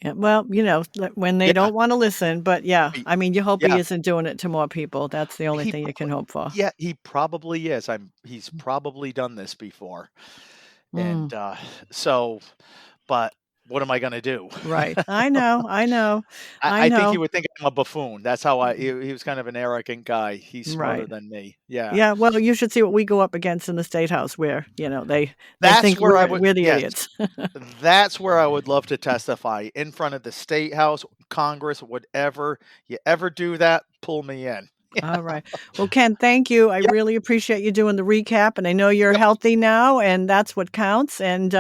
Yeah, well, when they Yeah. don't want to listen, but yeah, I- I mean, you hope he Yeah. isn't doing it to more people. That's the only He thing you can hope for. Yeah, he probably is. He's probably done this before. And Mm, so, but what am I going to do? right. I know. I know. I, I I think he know. would think I'm a buffoon. That's how he was kind of an arrogant guy. He's smarter Right. than me. Yeah. Yeah. Well, you should see what we go up against in the state house, where they That's think where I would, we're the yes, idiots. that's where I would love to testify in front of the state house, Congress, whatever. You ever do that, pull me in. All right. Well, Ken, thank you. I Yep. really appreciate you doing the recap, and I know you're Yep. healthy now, and that's what counts. And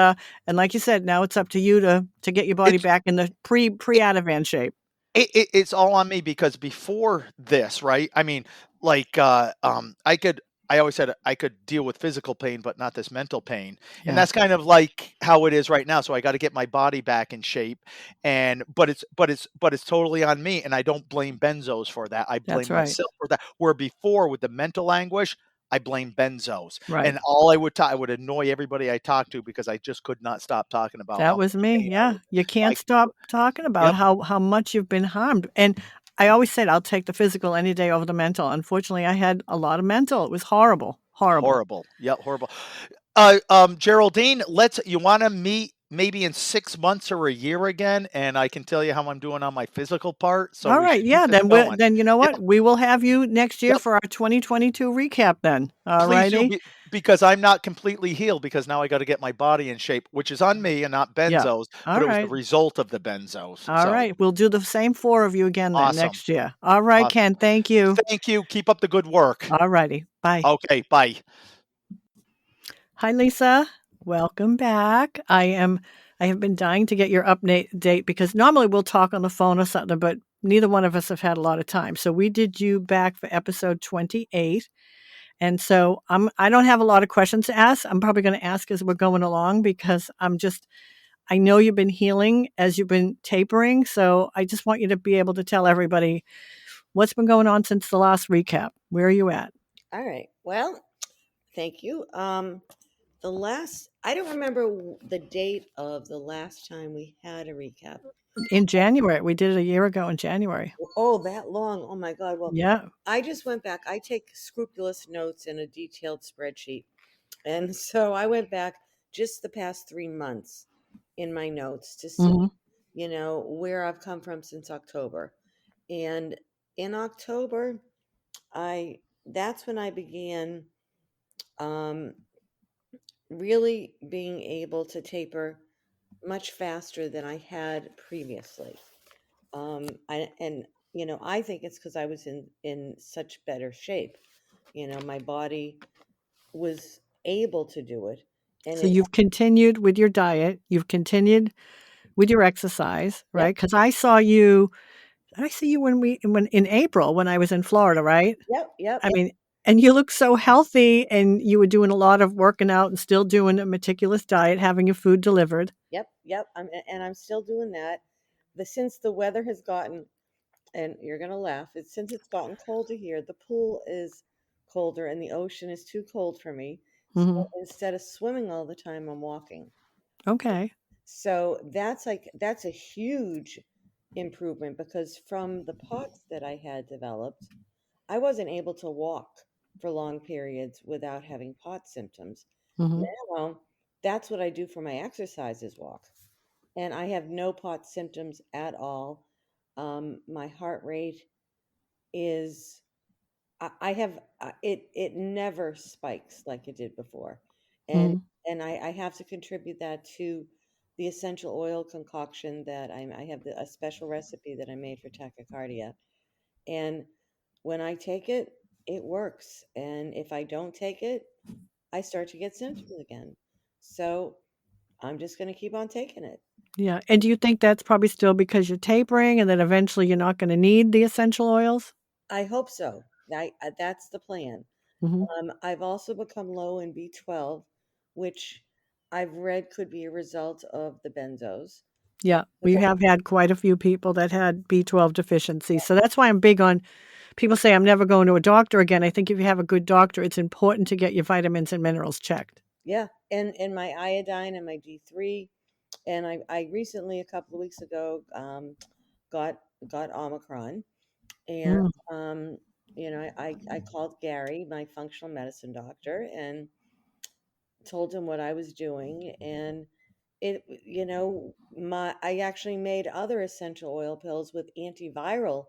like you said, now it's up to you to get your body It's back in the pre-Ativan shape. it's all on me, because before this, right? I mean, like, I always said I could deal with physical pain, but not this mental pain. And Yeah, that's kind of like how it is right now. So I got to get my body back in shape. But it's totally on me. And I don't blame Benzos for that. I that's blame right. myself for that. Where before, with the mental anguish, I blame Benzos. Right. And I would annoy everybody I talked to, because I just could not stop talking about That how was much me. pain I Yeah. was You in. can't stop talking about Yep. how much you've been harmed. And I always said I'll take the physical any day over the mental. Unfortunately, I had a lot of mental. It was horrible. Horrible. Horrible. Yep, horrible. Geraldine, you want to meet maybe in 6 months or a year again, and I can tell you how I'm doing on my physical part. So All we right. should keep Yeah. this going. Then you know Yep, what? We will have you next year yep. for our 2022 recap then. All Please do, righty. because I'm not completely healed, because now I got to get my body in shape, which is on me and not Yeah. Benzos, but All it was the right. result of the Benzos. All So right. We'll do the same four of you again then awesome, next year. All right, awesome. Ken. Thank you. Thank you. Keep up the good work. All righty. Bye. Okay, bye. Hi, Lisa. Welcome back. I have been dying to get your update because normally we'll talk on the phone or something, but neither one of us have had a lot of time. So we did you back for episode 28. And so I don't have a lot of questions to ask. I'm probably going to ask as we're going along because I know you've been healing as you've been tapering. So I just want you to be able to tell everybody what's been going on since the last recap. Where are you at? All right. Well, thank you. I don't remember the date of the last time we had a recap. In January. We did it a year ago in January. Oh, that long. Oh my God. Well, Yeah. I just went back. I take scrupulous notes in a detailed spreadsheet. And so I went back just the past 3 months in my notes to see, where I've come from since October. And in October, that's when I began really being able to taper much faster than I had previously. I think it's because I was in such better shape. My body was able to do it, and So you've continued with your diet. You've continued with your exercise, Yep. right? Because I saw you. I see you when in April when I was in Florida, right? Yep. I mean, and you look so healthy, and you were doing a lot of working out and still doing a meticulous diet, having your food delivered. Yep. I'm still doing that. Since the weather has gotten, and you're gonna laugh, since it's gotten colder here, the pool is colder and the ocean is too cold for me. So Hmm. instead of swimming all the time, I'm walking. Okay. So that's a huge improvement, because from the POTS that I had developed, I wasn't able to walk for long periods without having POTS symptoms. Hmm. Now, that's what I do for my exercise is walk. And I have no POTS symptoms at all. My heart rate is, I have, it never spikes like it did before. And, Hmm. I have to contribute that to the essential oil concoction that I have a special recipe that I made for tachycardia. And when I take it, it works. And if I don't take it, I start to get symptoms again. So I'm just going to keep on taking it. Yeah. And do you think that's probably still because you're tapering, and then eventually you're not going to need the essential oils? I hope so. That's the plan. Hmm. I've also become low in B12, which I've read could be a result of the benzos. Yeah, we Because have had quite a few people that had B12 deficiency. So that's why I'm big on people say I'm never going to a doctor again. I think if you have a good doctor, it's important to get your vitamins and minerals checked. yeah, and my iodine and my D3, and I recently, a couple of weeks ago, got Omicron, and Mm, I called Gary, my functional medicine doctor, and told him what I was doing, and I actually made other essential oil pills with antiviral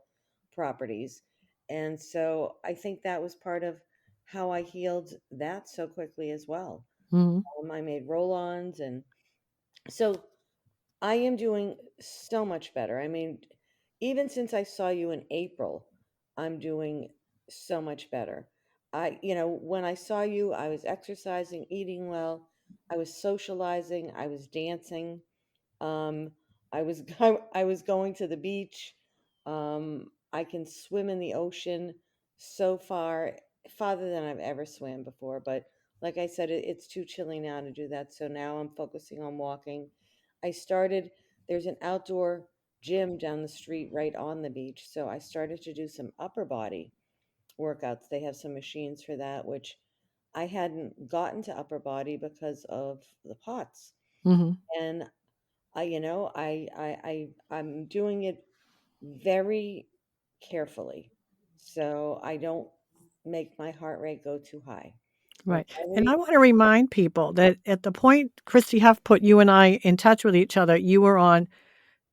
properties, and so I think that was part of how I healed that so quickly as well. mhm, I made roll-ons, and so I am doing so much better. I mean, even since I saw you in April, I'm doing so much better. When I saw you, I was exercising, eating well, I was socializing, I was dancing. Um, I was going to the beach. I can swim in the ocean so farther than I've ever swam before. But like I said, it's too chilly now to do that. So now I'm focusing on walking. I started. There's an outdoor gym down the street right on the beach, so I started to do some upper body workouts. They have some machines for that, which I hadn't gotten to upper body because of the POTS. mhm. And I'm doing it very carefully, so I don't make my heart rate go too high. Right. And Whenever I want to remind people that at the point Christy Huff put you and I in touch with each other, you were on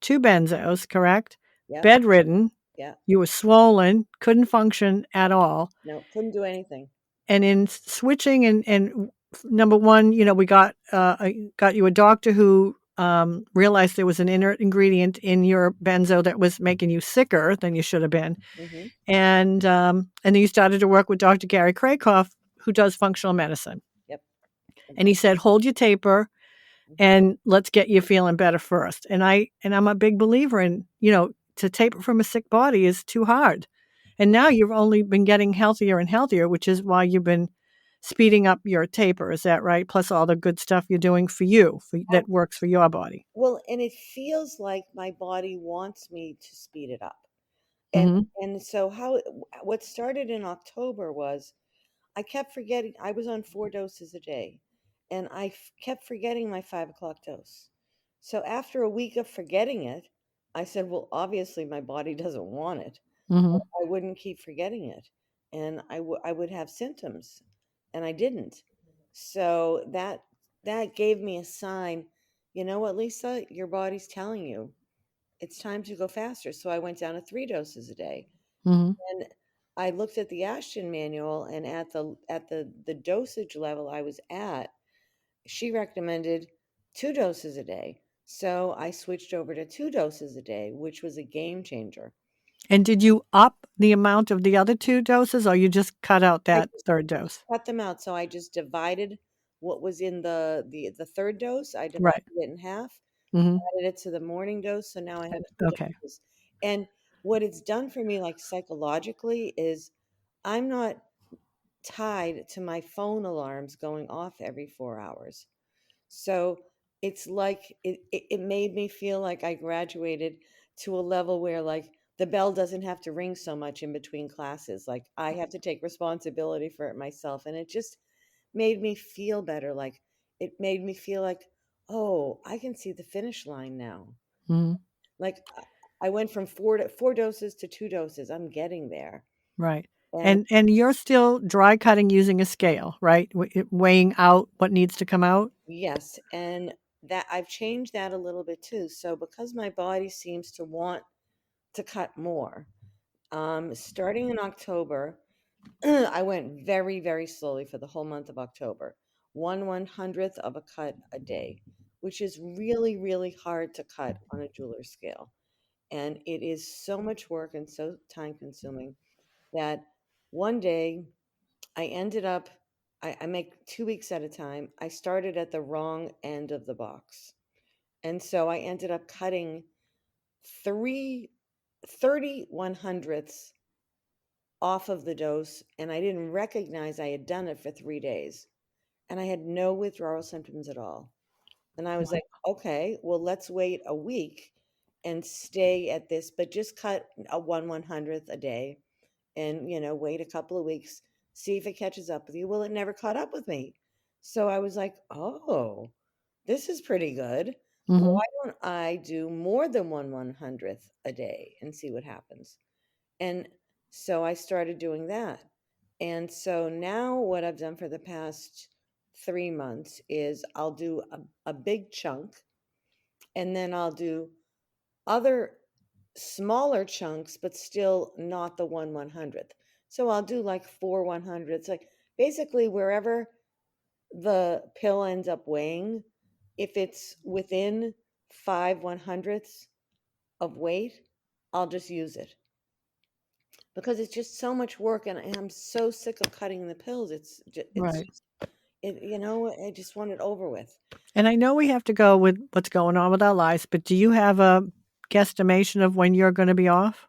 2 benzos, correct? Yeah, Bedridden. yeah, You were swollen, couldn't function at all. no, couldn't do anything. And in switching and number one, we got you a doctor who realized there was an inert ingredient in your benzo that was making you sicker than you should have been, Hmm. and then you started to work with Dr. Gary Krakoff, who does functional medicine, Yep. and he said, "Hold your taper, Hmm. and let's get you feeling better first." And I'm a big believer in to taper from a sick body is too hard, and now you've only been getting healthier and healthier, which is why you've been speeding up your taper. Is that right? Plus all the good stuff you're doing for you, that works for your body. Well, and it feels like my body wants me to speed it up. And Mm-hmm. and so what started in October was I kept forgetting. I was on 4 doses a day, and kept forgetting my 5 o'clock dose. So after a week of forgetting it, I said, "Well, obviously my body doesn't want it." Mm-hmm. I wouldn't keep forgetting it, and I would have symptoms, and I didn't. So that gave me a sign. You know what, Lisa? Your body's telling you it's time to go faster. So I went down to 3 doses a day. Mm-hmm. And I looked at the Ashton manual, and at the dosage level I was at, she recommended 2 doses a day. So I switched over to 2 doses a day, which was a game changer. And did you up the amount of the other 2 doses, or you just cut out I that just third dose? cut them out. So I just divided what was in the third dose. I divided Right. it in half, Mm-hmm. added it to the morning dose. So now I have 2 Okay. doses. And what it's done for me, like psychologically, is I'm not tied to my phone alarms going off every 4 hours. So it's like it made me feel like I graduated to a level where like the bell doesn't have to ring so much in between classes. Like I have to take responsibility for it myself. And it just made me feel better. Like it made me feel like, oh, I can see the finish line now. Mm-hmm. Like I went from 4 doses to 2 doses. I'm getting there. Right. And And you're still dry cutting using a scale, right? Weighing out what needs to come out? yes, and that I've changed that a little bit too. So because my body seems to want to cut more, starting in October, I went very, very slowly for the whole month of October. 1/100th of a cut a day, which is really, really hard to cut on a jeweler's scale. And it is so much work and so time consuming that one day I ended up, I make 2 weeks at a time. I started at the wrong end of the box. And so I ended up cutting three 30/100ths off of the dose, and I didn't recognize I had done it for 3 days. And I had no withdrawal symptoms at all. And I was like, okay, well, let's wait a week and stay at this, but just cut a 1/100th a day and, wait a couple of weeks, see if it catches up with you. Well, it never caught up with me. So I was like, oh, this is pretty good. Mm-hmm. Why don't I do more than 1/100th a day and see what happens? And so I started doing that. And so now what I've done for the past 3 months is I'll do a big chunk, and then I'll do other smaller chunks, but still not the 1/100th. So I'll do like 4/100ths, like basically wherever the pill ends up weighing, if it's within 5/100ths of weight, I'll just use it because it's just so much work, and I'm so sick of cutting the pills. Right. I just want it over with. And I know we have to go with what's going on with our lives, but do you have a guesstimation of when you're going to be off?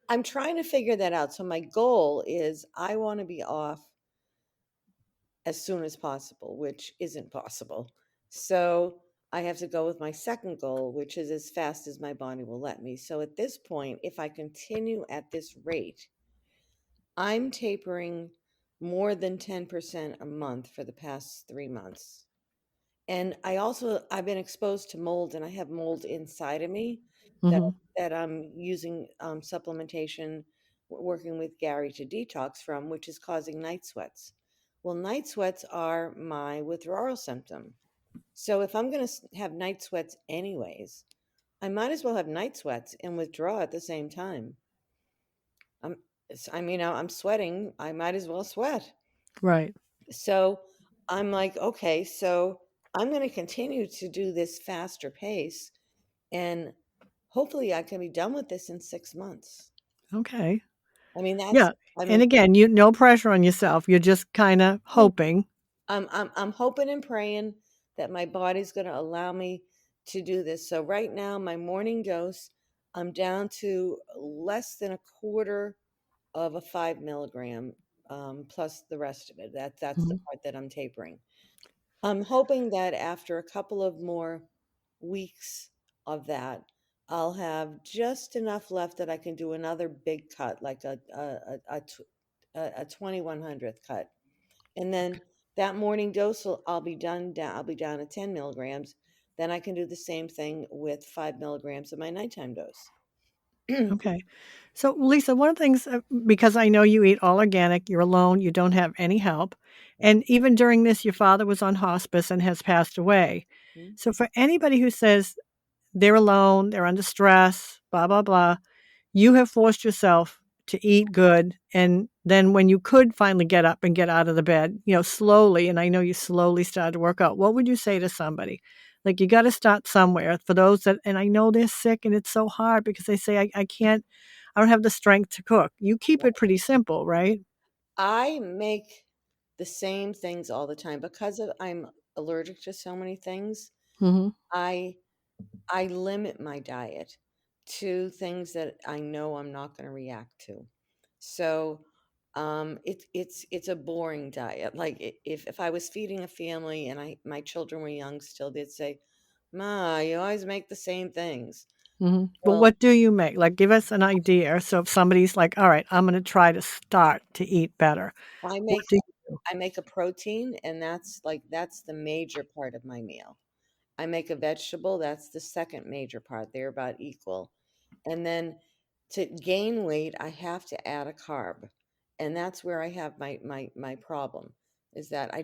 I'm trying to figure that out. So my goal is I want to be off as soon as possible, which isn't possible. So I have to go with my second goal, which is as fast as my body will let me. So at this point, if I continue at this rate, I'm tapering more than 10% a month for the past 3 months. And I've been exposed to mold, and I have mold inside of me that Mm-hmm. that I'm using supplementation, working with Gary to detox from, which is causing night sweats. Well, night sweats are my withdrawal symptom. So if I'm going to have night sweats anyways, I might as well have night sweats and withdraw at the same time. I'm, I'm sweating. I might as well sweat. Right. So I'm like, okay, so I'm going to continue to do this faster pace, and hopefully I can be done with this in 6 months. Okay. I mean, Yeah. I And mean, again, no pressure on yourself. You're just kind of hoping. I'm hoping and praying that my body's going to allow me to do this. So right now, my morning dose, I'm down to less than a quarter of a 5 milligram plus the rest of it. That's the Hmm. part that I'm tapering. I'm hoping that after a couple of more weeks of that, I'll have just enough left that I can do another big cut, like a 2100th cut. And then that morning dose I'll be down. I'll be down to 10 milligrams. Then I can do the same thing with 5 milligrams of my nighttime dose. Okay. So, Lisa, one of the things, because I know you eat all organic, you're alone, you don't have any help. And even during this, your father was on hospice and has passed away. Mhm. So, for anybody who says they're alone, they're under stress, blah, blah, blah, you have forced yourself to eat good. And then when you could finally get up and get out of the bed, slowly, and I know you slowly started to work out, what would you say to somebody? Like, you got to start somewhere for those that, and I know they're sick and it's so hard because they say, I can't, I don't have the strength to cook. You keep it pretty simple, right? I make the same things all the time because I'm allergic to so many things. Mm-hmm. I I limit my diet to things that I know I'm not going to react to. So it's a boring diet. Like if I was feeding a family and my children were young still, they'd say, "Ma, you always make the same things." Mm-hmm. But Well, what do you make? Like, give us an idea. So if somebody's like, all right, I'm going to try to start to eat better, I what make do you do? I make a protein, and that's the major part of my meal. I make a vegetable, that's the second major part. They're about equal. And then to gain weight, I have to add a carb. And that's where I have my problem is that I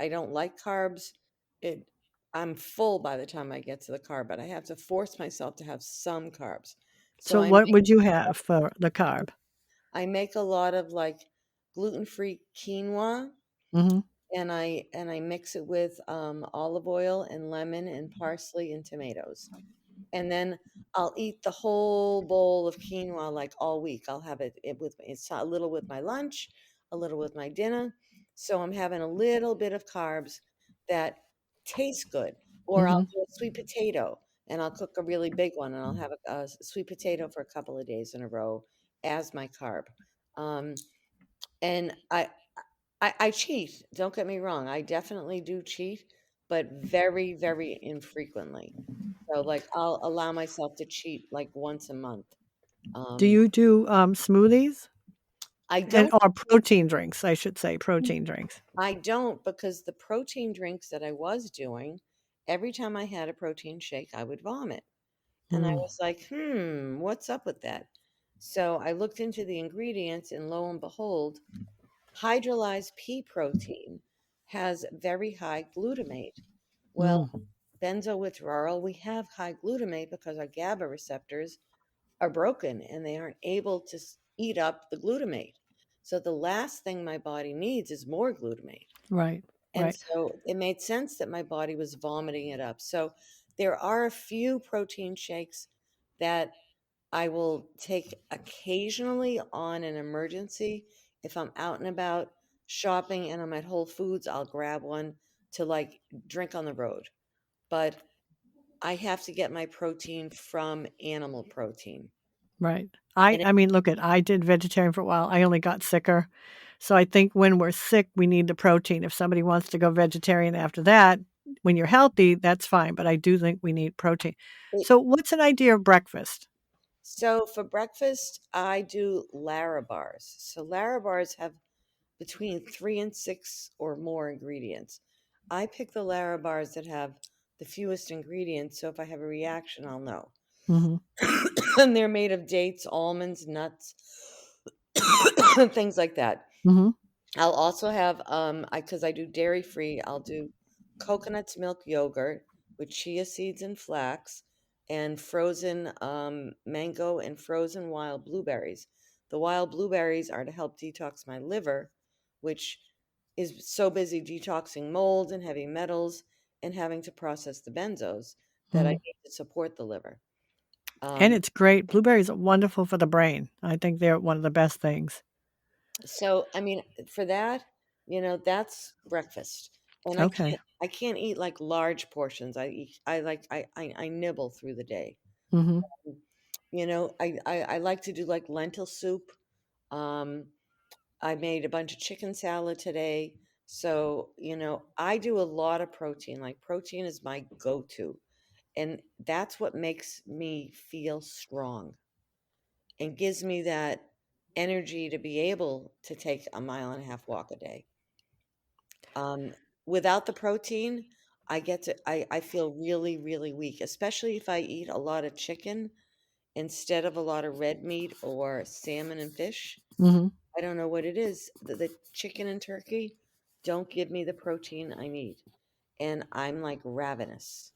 don't like carbs. It I'm full by the time I get to the carb, but I have to force myself to have some carbs. So So what would you have for the carb? I make a lot of like gluten-free quinoa, Mm-hmm. and I mix it with olive oil and lemon and parsley and tomatoes. And then I'll eat the whole bowl of quinoa like all week. I'll have it's a little with my lunch, a little with my dinner. So I'm having a little bit of carbs that taste good. Or I'll Mm-hmm. do a sweet potato and I'll cook a really big one and I'll have a sweet potato for a couple of days in a row as my carb. Um, and I cheat. Don't get me wrong. I definitely do cheat, but very, very infrequently. So, like, I'll allow myself to cheat like once a month. Do Um, you do smoothies I and don't. or protein drinks? I should say protein drinks. I don't because the protein drinks that I was doing, every time I had a protein shake, I would vomit, and I Mm. was like, what's up with that? So I looked into the ingredients, and lo and behold, hydrolyzed pea protein has very high glutamate. Well, Mm. benzo withdrawal, we have high glutamate because our GABA receptors are broken and they aren't able to eat up the glutamate. So the last thing my body needs is more glutamate. Right. And Right. so it made sense that my body was vomiting it up. So there are a few protein shakes that I will take occasionally on an emergency. If I'm out and about shopping and I'm at Whole Foods, I'll grab one to like drink on the road. But I have to get my protein from animal protein. Right. I And I mean, look at I did vegetarian for a while. I only got sicker. So I think when we're sick, we need the protein. If somebody wants to go vegetarian after that, when you're healthy, that's fine. But I do think we need protein. it, So what's an idea of breakfast? so for breakfast, I do Lara bars. So Lara bars have between 3 and 6 or more ingredients. I pick the Lara bars that have the fewest ingredients. So if I have a reaction, I'll know. Mm-hmm. And they're made of dates, almonds, nuts, things like that. Mm-hmm. I'll also have because I do dairy free, I'll do coconut milk yogurt with chia seeds and flax and frozen mango and frozen wild blueberries. The wild blueberries are to help detox my liver, which is so busy detoxing mold and heavy metals and having to process the benzos that I Mm-hmm. need to support the liver. And Um, it's great. Blueberries are wonderful for the brain. I think they're one of the best things. So, I mean, for that, that's breakfast. And Okay. I can't eat like large portions. I nibble through the day. Mm-hmm. I like to do like lentil soup. Um, I made a bunch of chicken salad today. So, I do a lot of protein. Like, protein is my go-to. And that's what makes me feel strong and gives me that energy to be able to take a 1.5 mile walk a day. Without the protein, I feel really, really weak, especially if I eat a lot of chicken instead of a lot of red meat or salmon and fish. Hmm. I don't know what it is. The chicken and turkey don't give me the protein I need. And I'm like ravenous.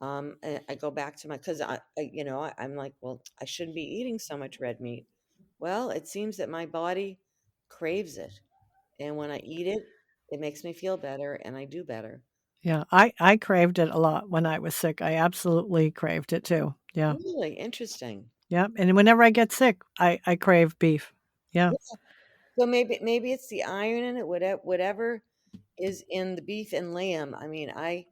And I go back to because I'm like, well, I shouldn't be eating so much red meat. Well, it seems that my body craves it. And when I eat it, it makes me feel better and I do better. Yeah, I craved it a lot when I was sick. I absolutely craved it too. Yeah. Really interesting. Yeah. And whenever I get sick, I crave beef. Yeah. Yeah. So maybe it's the iron in it, whatever is in the beef and lamb. I mean, I'm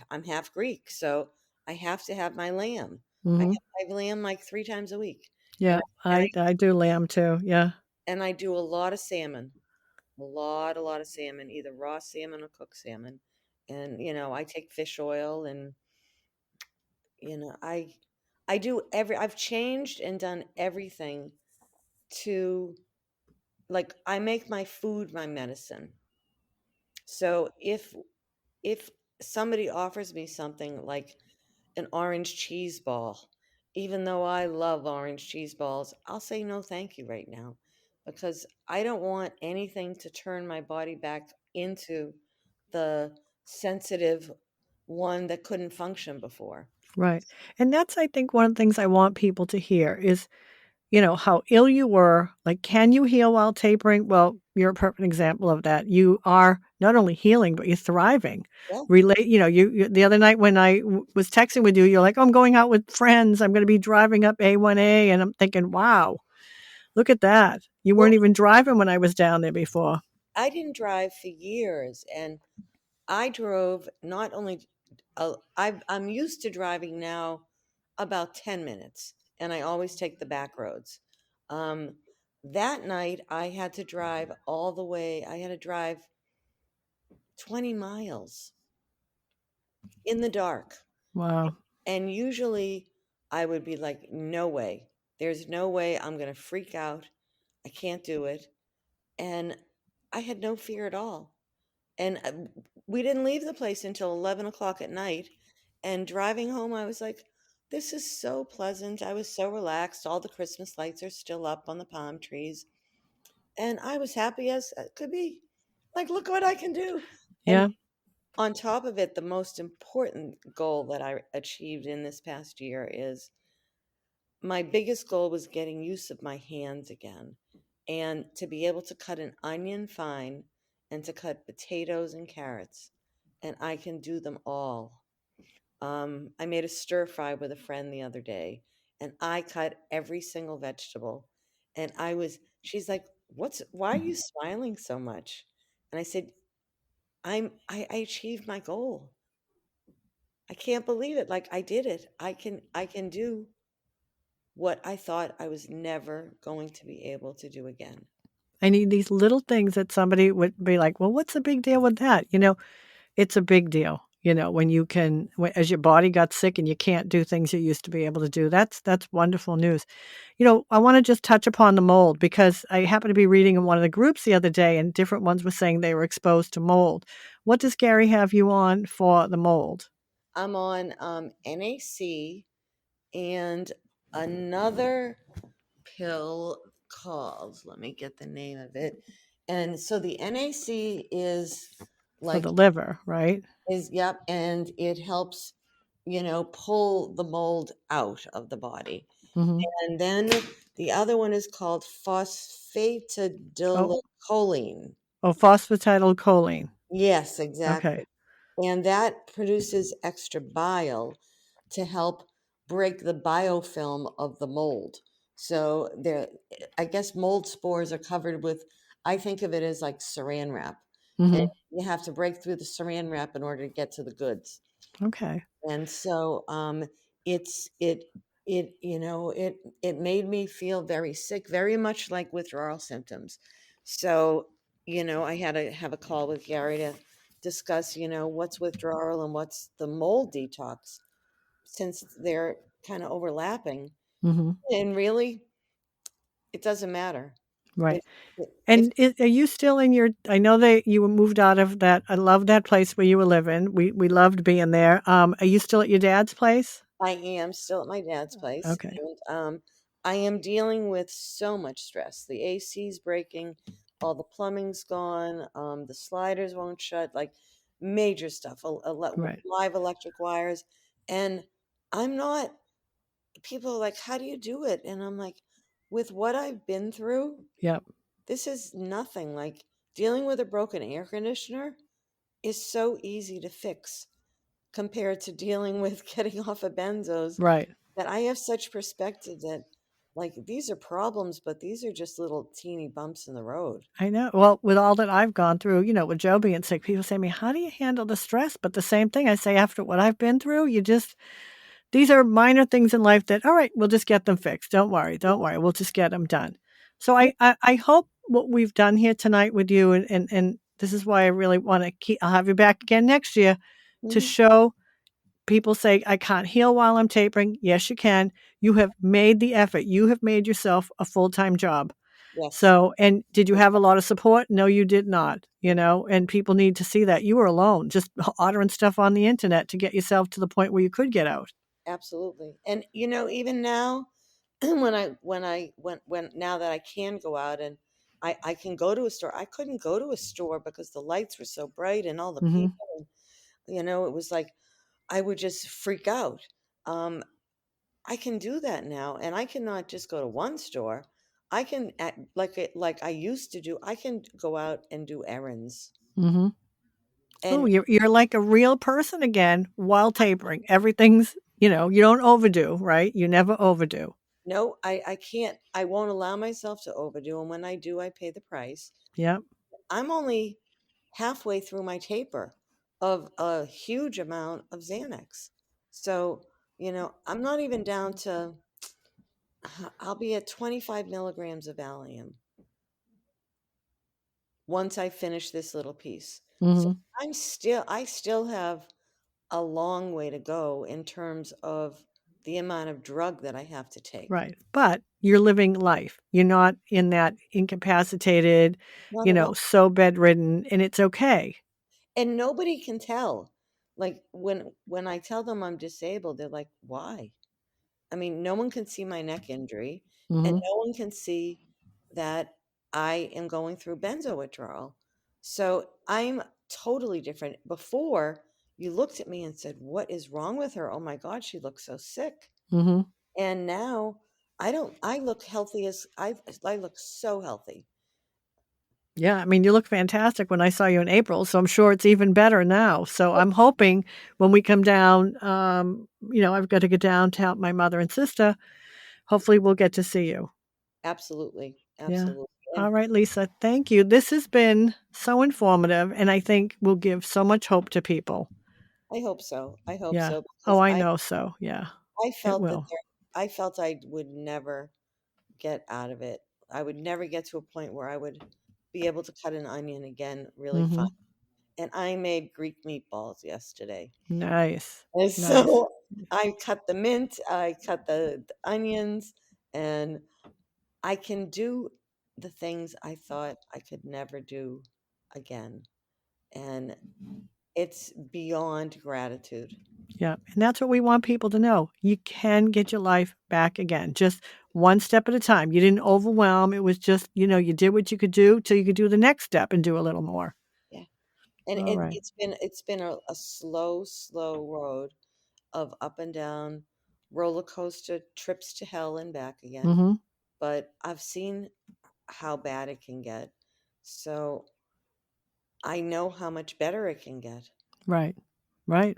I'm half Greek, so I have to have my lamb. I Hmm. have my lamb like 3 times a week, and Yeah. I do lamb too. Yeah. I do a lot of salmon, a lot of salmon, either raw salmon or cooked salmon, and I take fish oil, and you know I I've changed and done everything to, like, I make my food my medicine. So if somebody offers me something like an orange cheese ball, even though I love orange cheese balls, I'll say no thank you right now, because I don't want anything to turn my body back into the sensitive one that couldn't function before. Right. And that's, I think, one of the things I want people to hear is, how ill you were. Like, can you heal while tapering? Well, you're a perfect example of that. You are not only healing, but you're thriving. Yeah. Relate, you the other night when I was texting with you, you're like, oh, I'm going out with friends. I'm going to be driving up A1A. And I'm thinking, wow, look at that. You Well, weren't even driving when I was down there before. I didn't drive for years, and I drove not only, I'm used to driving now about 10 minutes, and I always take the back roads. Um, that night, I had to drive all the way, I had to drive 20 miles in the dark. Wow. And usually I would be like, no way. There's no way I'm going to freak out. I can't do it. And I had no fear at all. And we didn't leave the place until 11 o'clock at night. And driving home, I was like, this is so pleasant. I was so relaxed. All the Christmas lights are still up on the palm trees. And I was happy as could be. Like, look what I can do. And Yeah. on top of it, the most important goal that I achieved in this past year is, my biggest goal was getting use of my hands again, and to be able to cut an onion fine and to cut potatoes and carrots. And I can do them all. I made a stir fry with a friend the other day, and I cut every single vegetable. And she's like, why are you smiling so much? And I said, I achieved my goal. I can't believe it. Like, I did it. I can do what I thought I was never going to be able to do again. I need these little things that somebody would be like, well, what's the big deal with that? It's a big deal, when you can, as your body got sick and you can't do things you used to be able to do. That's wonderful news. I want to just touch upon the mold because I happened to be reading in one of the groups the other day and different ones were saying they were exposed to mold. What does Gary have you on for the mold? I'm on NAC and another pill called, let me get the name of it. And so the NAC is For like, the liver, right? yep, and it helps, pull the mold out of the body. Hmm. And then the other one is called Oh, phosphatidylcholine. phosphatidylcholine. Yes, Okay. exactly. And that produces extra bile to help break the biofilm of the mold. So I guess mold spores are covered with, I think of it as like saran wrap. And Hmm. you have to break through the saran wrap in order to get to the goods. Okay. And so it it made me feel very sick, very much like withdrawal symptoms. So, I had to have a call with Gary to discuss, what's withdrawal and what's the mold detox, since they're kind of overlapping. Mm-hmm. And really, it doesn't matter. Right. If if if And are you still in your? I know that you moved out of that. I love that place where you were living. We loved being there. Are you still at your dad's place? I am still at my dad's place, Okay. and I am dealing with so much stress. The AC's breaking, all the plumbing's gone, the sliders won't shut, like major stuff, Right. live electric wires. And I'm not, people are like, how do you do it? And I'm like, with what I've been through, Yep. this is nothing. Like, dealing with a broken air conditioner is so easy to fix compared to dealing with getting off of benzos, Right. that I have such perspective that, like, these are problems, but these are just little teeny bumps in the road. I know. Well, with all that I've gone through, with Joe being sick, people say to me, "How do you handle the stress?" But the same thing I say after what I've been through, these are minor things in life that, all right, we'll just get them fixed. Don't worry. Don't worry. We'll just get them done. So Yeah. I hope what we've done here tonight with you, and this is why I really want to I'll have you back again next year to Mhm. show people say, I can't heal while I'm tapering. Yes, you can. You have made the effort. You have made yourself a full-time job. Yes. So, and did you Yes. have a lot of support? No, you did not, and people need to see that you were alone, just ordering stuff on the internet to get yourself to the point where you could get out. Absolutely. And even now, when now that I can go out and I can go to a store, I couldn't go to a store because the lights were so bright and all the Hmm. people, and, it was like I would just freak out. Um, I can do that now, and I cannot just go to one store. I can like I used to do. I can go out and do errands. Hmm. Oh, And you're like a real person again while tapering. Everything's, you don't overdo, right? You never overdo. no, I can't. I won't allow myself to overdo. And when I do, I pay the price. Yep. I'm only halfway through my taper of a huge amount of Xanax. So, I'm not even down to, I'll be at 25 milligrams of Valium once I finish this little piece. So Hmm. I still have a long way to go in terms of the amount of drug that I have to take. Right. But you're living life. You're not in that incapacitated, Not at all. so bedridden, and it's okay. And nobody can tell. Like, when I tell them I'm disabled, they're like, "Why?" I mean, no one can see my neck injury, and Hmm. no one can see that I am going through benzo withdrawal. So I'm totally different. Before, you looked at me and said, "What is wrong with her? Oh my God, she looks so sick." Hmm. And now I don't. I look healthy as I look so healthy. Yeah, I mean, you look fantastic when I saw you in April, so I'm sure it's even better now. So I'm hoping when we come down, I've got to get down to help my mother and sister. Hopefully, we'll get to see you. Absolutely, Yeah. absolutely. And All right, Lisa. Thank you. This has been so informative, and I think will give so much hope to people. I hope so. I hope Yeah. so, Oh, because I know so. Yeah, I it felt that will. I felt I would never get out of it. I would never get to a point where I would be able to cut an onion again really fine. Hmm. And I made Greek meatballs yesterday. Nice. And Nice. so I cut the mint, I cut the onions, and I can do the things I thought I could never do again. And it's beyond gratitude. Yeah. And that's what we want people to know. You can get your life back again, just one step at a time. You didn't overwhelm. It was just, you did what you could do till you could do the next step and do a little more. Yeah. And All right. it's been a slow road of up and down roller coaster trips to hell and back again. Mm-hmm. But I've seen how bad it can get. So I know how much better it can get. Right. Right.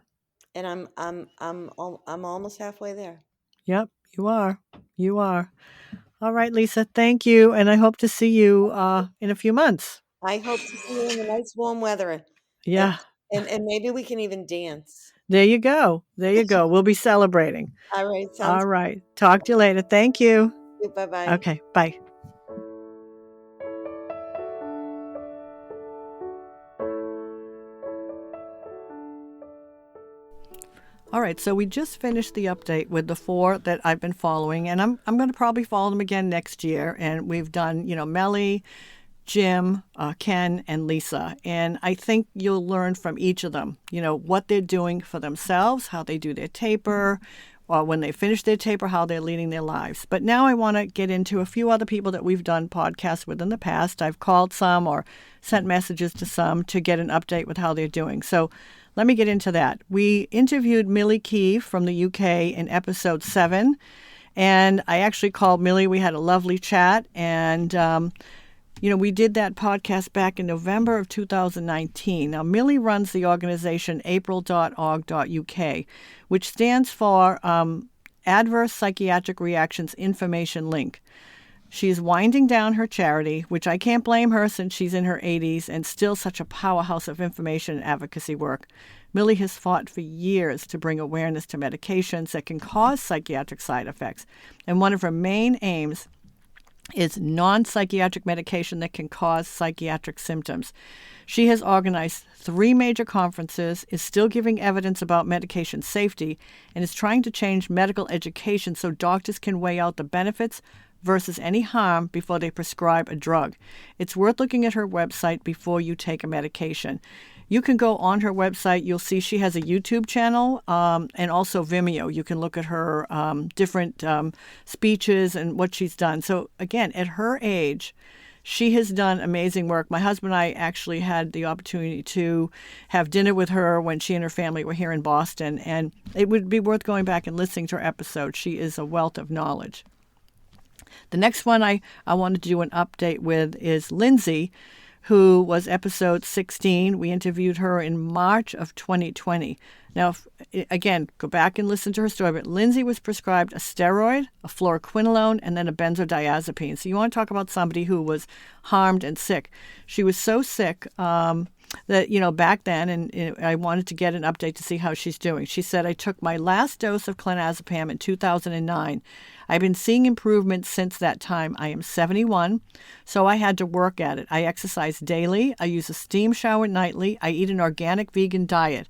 And I'm almost halfway there. Yep. You are. You are. All right, Lisa. Thank you. And I hope to see you in a few months. I hope to see you in the nice warm weather, and Yeah. and maybe we can even dance. There you go. There you go. We'll be celebrating. All right. Sounds All right. Talk to you later. Thank you. good. Bye-bye. Okay. Bye. All right, so we just finished the update with the 4 that I've been following, and I'm going to probably follow them again next year. And we've done, Mellie, Jim, Ken, and Lisa. And I think you'll learn from each of them, what they're doing for themselves, how they do their taper, or when they finish their taper, how they're leading their lives. But now I want to get into a few other people that we've done podcasts with in the past. I've called some or sent messages to some to get an update with how they're doing. So let me get into that. We interviewed Mellie from the UK in episode 7, and I actually called Mellie. We had a lovely chat, and we did that podcast back in November of 2019. Now, Mellie runs the organization april.org.uk, which stands for Adverse Psychiatric Reactions Information Link. She's winding down her charity, which I can't blame her since she's in her 80s and still such a powerhouse of information and advocacy work. Mellie has fought for years to bring awareness to medications that can cause psychiatric side effects. And one of her main aims is non-psychiatric medication that can cause psychiatric symptoms. She has organized 3 major conferences, is still giving evidence about medication safety, and is trying to change medical education so doctors can weigh out the benefits versus any harm before they prescribe a drug. It's worth looking at her website before you take a medication. You can go on her website. You'll see she has a YouTube channel and also Vimeo. You can look at her different speeches and what she's done. So again, at her age, she has done amazing work. My husband and I actually had the opportunity to have dinner with her when she and her family were here in Boston, and it would be worth going back and listening to her episode. She is a wealth of knowledge. The next one I wanted to do an update with is Lindsay, who was episode 16. We interviewed her in March of 2020. Now, again, go back and listen to her story, but Lindsay was prescribed a steroid, a fluoroquinolone, and then a benzodiazepine. So you want to talk about somebody who was harmed and sick. She was so sick that, back then, and I wanted to get an update to see how she's doing. She said, I took my last dose of clonazepam in 2009. I've been seeing improvements since that time. I am 71, so I had to work at it. I exercise daily. I use a steam shower nightly. I eat an organic vegan diet.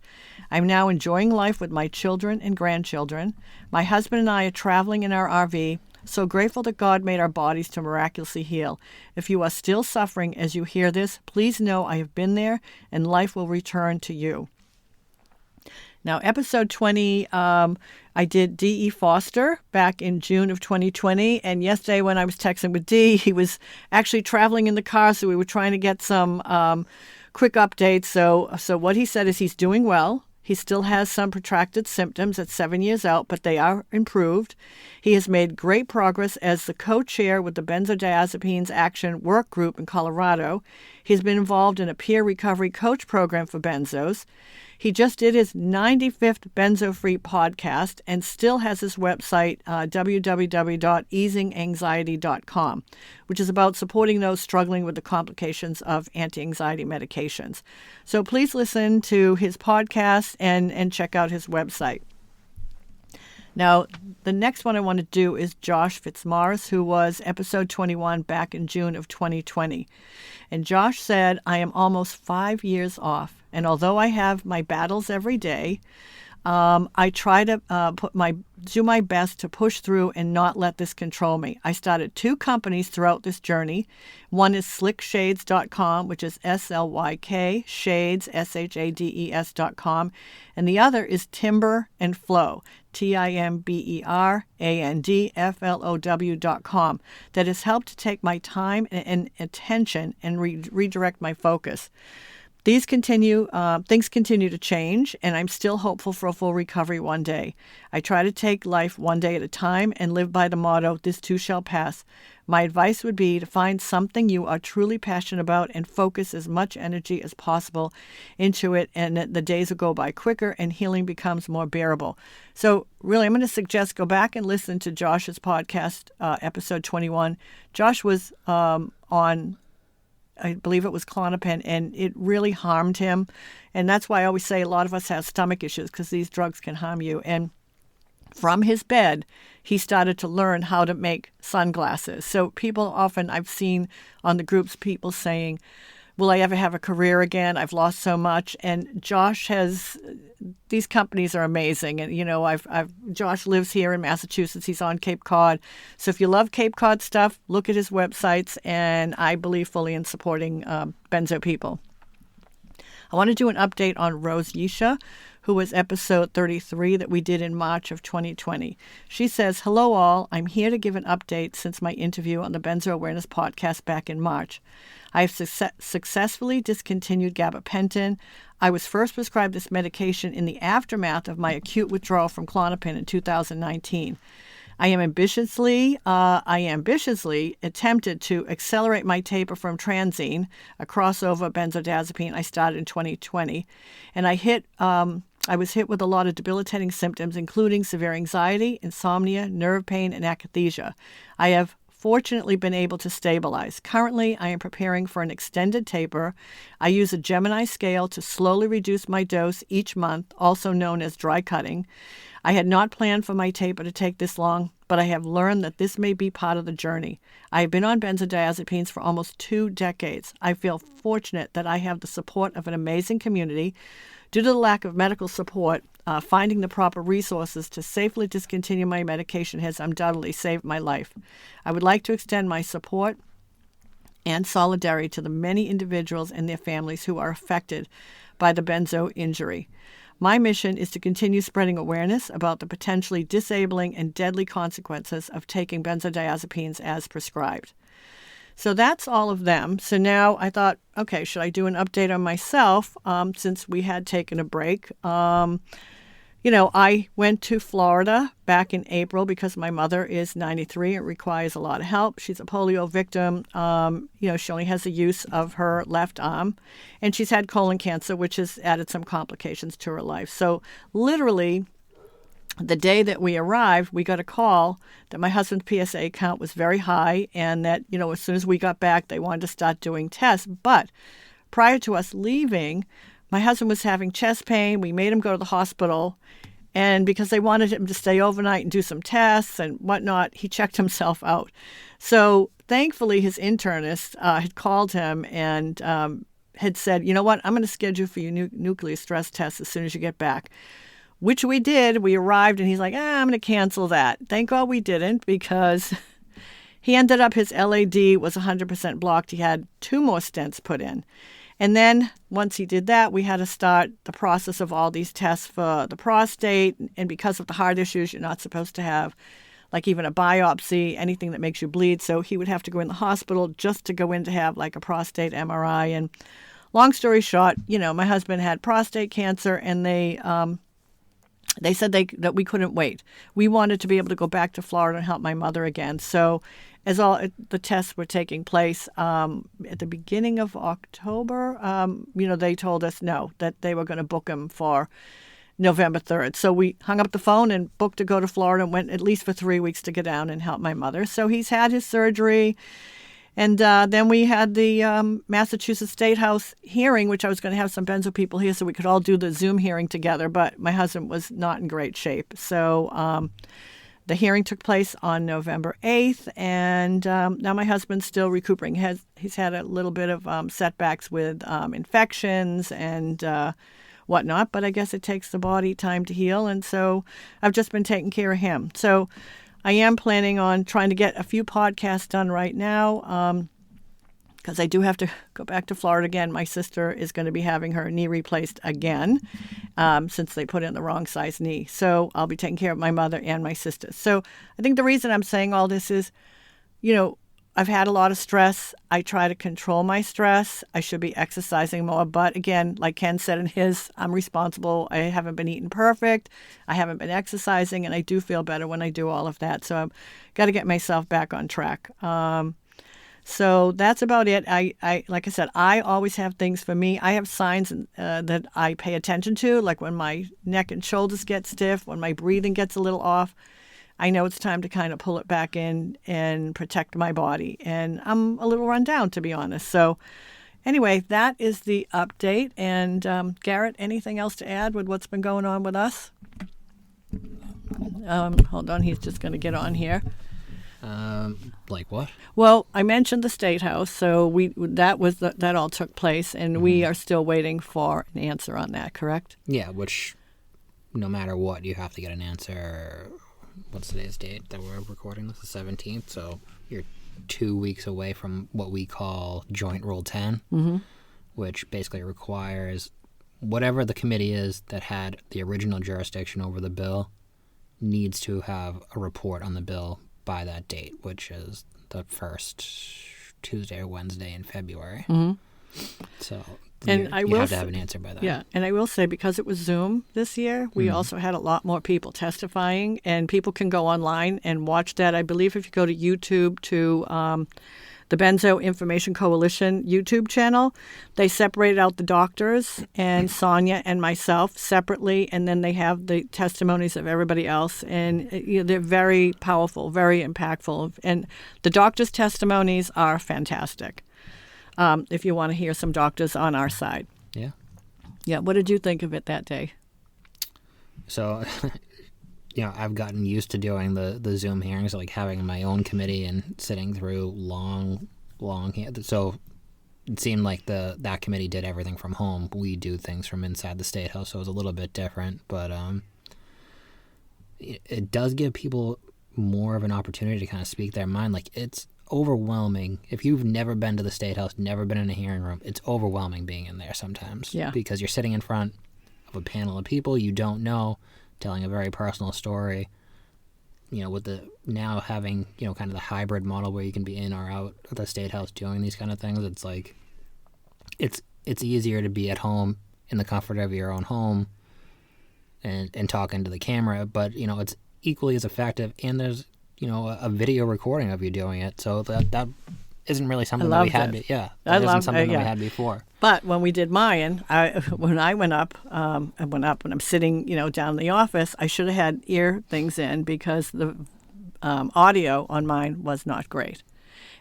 I'm now enjoying life with my children and grandchildren. My husband and I are traveling in our RV. So grateful that God made our bodies to miraculously heal. If you are still suffering as you hear this, please know I have been there and life will return to you. Now, episode 20, I did D.E. Foster back in June of 2020. And yesterday when I was texting with D, he was actually traveling in the car, so we were trying to get some quick updates. So what he said is he's doing well. He still has some protracted symptoms at 7 years out, but they are improved. He has made great progress as the co-chair with the Benzodiazepines Action Work Group in Colorado. He's been involved in a peer recovery coach program for Benzos. He just did his 95th Benzo-free podcast and still has his website, www.easinganxiety.com, which is about supporting those struggling with the complications of anti-anxiety medications. So please listen to his podcast and check out his website. Now, the next one I want to do is Josh Fitzmaurice, who was episode 21 back in June of 2020. And Josh said, I am almost 5 years off. And although I have my battles every day, I try to do my best to push through and not let this control me. I started 2 companies throughout this journey. One is slickshades.com, which is SLYK, shades, SHADES.com. And the other is Timber and Flow, TIMBERANDFLOW.com, that has helped to take my time and attention and redirect my focus. Things continue to change, and I'm still hopeful for a full recovery one day. I try to take life one day at a time and live by the motto, this too shall pass. My advice would be to find something you are truly passionate about and focus as much energy as possible into it, and the days will go by quicker and healing becomes more bearable. So really, I'm going to suggest go back and listen to Josh's podcast, episode 21. Josh was on I believe it was Klonopin, and it really harmed him. And that's why I always say a lot of us have stomach issues because these drugs can harm you. And from his bed, he started to learn how to make sunglasses. So people often, I've seen on the groups, people saying, will I ever have a career again? I've lost so much. And Josh has, these companies are amazing. And, Josh lives here in Massachusetts. He's on Cape Cod. So if you love Cape Cod stuff, look at his websites. And I believe fully in supporting Benzo people. I want to do an update on Rose Yisha, who was episode 33 that we did in March of 2020. She says, hello all, I'm here to give an update since my interview on the Benzo Awareness podcast back in March. I have successfully discontinued gabapentin. I was first prescribed this medication in the aftermath of my acute withdrawal from Klonopin in 2019. I ambitiously attempted to accelerate my taper from Transine, a crossover benzodiazepine I started in 2020, and I was hit with a lot of debilitating symptoms, including severe anxiety, insomnia, nerve pain, and akathisia. I have fortunately been able to stabilize. Currently, I am preparing for an extended taper. I use a Gemini scale to slowly reduce my dose each month, also known as dry cutting. I had not planned for my taper to take this long, but I have learned that this may be part of the journey. I have been on benzodiazepines for almost 2 decades. I feel fortunate that I have the support of an amazing community. Due to the lack of medical support, finding the proper resources to safely discontinue my medication has undoubtedly saved my life. I would like to extend my support and solidarity to the many individuals and their families who are affected by the benzo injury. My mission is to continue spreading awareness about the potentially disabling and deadly consequences of taking benzodiazepines as prescribed. So that's all of them. So now I thought, okay, should I do an update on myself since we had taken a break? I went to Florida back in April because my mother is 93 and requires a lot of help. She's a polio victim. She only has the use of her left arm, and she's had colon cancer, which has added some complications to her life. So literally, the day that we arrived, we got a call that my husband's PSA count was very high and that, as soon as we got back, they wanted to start doing tests. But prior to us leaving, my husband was having chest pain. We made him go to the hospital. And because they wanted him to stay overnight and do some tests and whatnot, he checked himself out. So thankfully, his internist had called him and had said, you know what, I'm going to schedule for your nuclear stress test as soon as you get back. Which we did. We arrived and he's like, I'm going to cancel that. Thank God we didn't, because he ended up, his LAD was 100% blocked. He had 2 more stents put in. And then once he did that, we had to start the process of all these tests for the prostate. And because of the heart issues, you're not supposed to have like even a biopsy, anything that makes you bleed. So he would have to go in the hospital just to go in to have like a prostate MRI. And long story short, my husband had prostate cancer, and they said that we couldn't wait. We wanted to be able to go back to Florida and help my mother again. So as all the tests were taking place at the beginning of October, they told us no, that they were going to book him for November 3rd. So we hung up the phone and booked to go to Florida and went at least for 3 weeks to get down and help my mother. So he's had his surgery. And then we had the Massachusetts State House hearing, which I was going to have some Benzo people here so we could all do the Zoom hearing together. But my husband was not in great shape. So the hearing took place on November 8th. And now my husband's still recuperating. He's had a little bit of setbacks with infections and whatnot. But I guess it takes the body time to heal. And so I've just been taking care of him. So I am planning on trying to get a few podcasts done right now because I do have to go back to Florida again. My sister is going to be having her knee replaced again since they put in the wrong size knee. So I'll be taking care of my mother and my sister. So I think the reason I'm saying all this is, I've had a lot of stress. I try to control my stress. I should be exercising more. But again, like Ken said in his, I'm responsible. I haven't been eating perfect. I haven't been exercising. And I do feel better when I do all of that. So I've got to get myself back on track. So that's about it. I like I said, I always have things for me. I have signs that I pay attention to, like when my neck and shoulders get stiff, when my breathing gets a little off. I know it's time to kind of pull it back in and protect my body. And I'm a little run down, to be honest. So anyway, that is the update. And Garrett, anything else to add with what's been going on with us? Hold on, he's just going to get on here. Like what? Well, I mentioned the State House, so that all took place, and we are still waiting for an answer on that. Correct? Yeah, which no matter what, you have to get an answer. What's today's date that we're recording this? The 17th. So you're 2 weeks away from what we call Joint Rule 10, which basically requires whatever the committee is that had the original jurisdiction over the bill needs to have a report on the bill by that date, which is the first Tuesday or Wednesday in February. So you have to have an answer by that. Yeah, and I will say, because it was Zoom this year, we also had a lot more people testifying, and people can go online and watch that. I believe if you go to YouTube to the Benzo Information Coalition YouTube channel, they separated out the doctors and Sonia and myself separately, and then they have the testimonies of everybody else, and they're very powerful, very impactful, and the doctors' testimonies are fantastic. If you want to hear some doctors on our side. Yeah. Yeah, what did you think of it that day? So, I've gotten used to doing the Zoom hearings, like having my own committee and sitting through long. So it seemed like that committee did everything from home. We do things from inside the State House, so it was a little bit different. But it does give people more of an opportunity to kind of speak their mind. Like, it's overwhelming. If you've never been to the State House, never been in a hearing room, it's overwhelming being in there sometimes. Yeah. Because you're sitting in front of a panel of people you don't know, telling a very personal story. With the now having, kind of the hybrid model where you can be in or out of the State House doing these kind of things, it's like it's easier to be at home in the comfort of your own home and talk into the camera, but it's equally as effective, and there's a video recording of you doing it, so that isn't really something that we had. That isn't something that we had before. But when we did mine, when I went up, when I'm sitting, down in the office, I should have had ear things in, because the audio on mine was not great.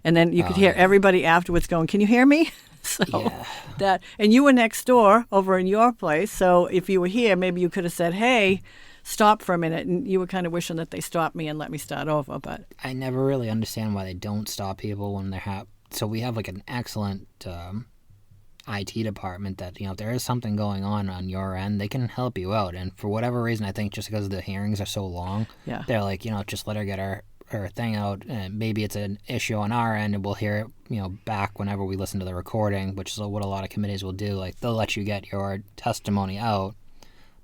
And then you could hear everybody afterwards going, "Can you hear me?" And you were next door over in your place, so if you were here, maybe you could have said, "Hey, stop for a minute," and you were kind of wishing that they stopped me and let me start over. But I never really understand why they don't stop people when they're so we have like an excellent IT department that, if there is something going on your end, they can help you out. And for whatever reason, I think just because the hearings are so long, they're like, just let her get her thing out, and maybe it's an issue on our end, and we'll hear it, back whenever we listen to the recording, which is what a lot of committees will do. Like, they'll let you get your testimony out,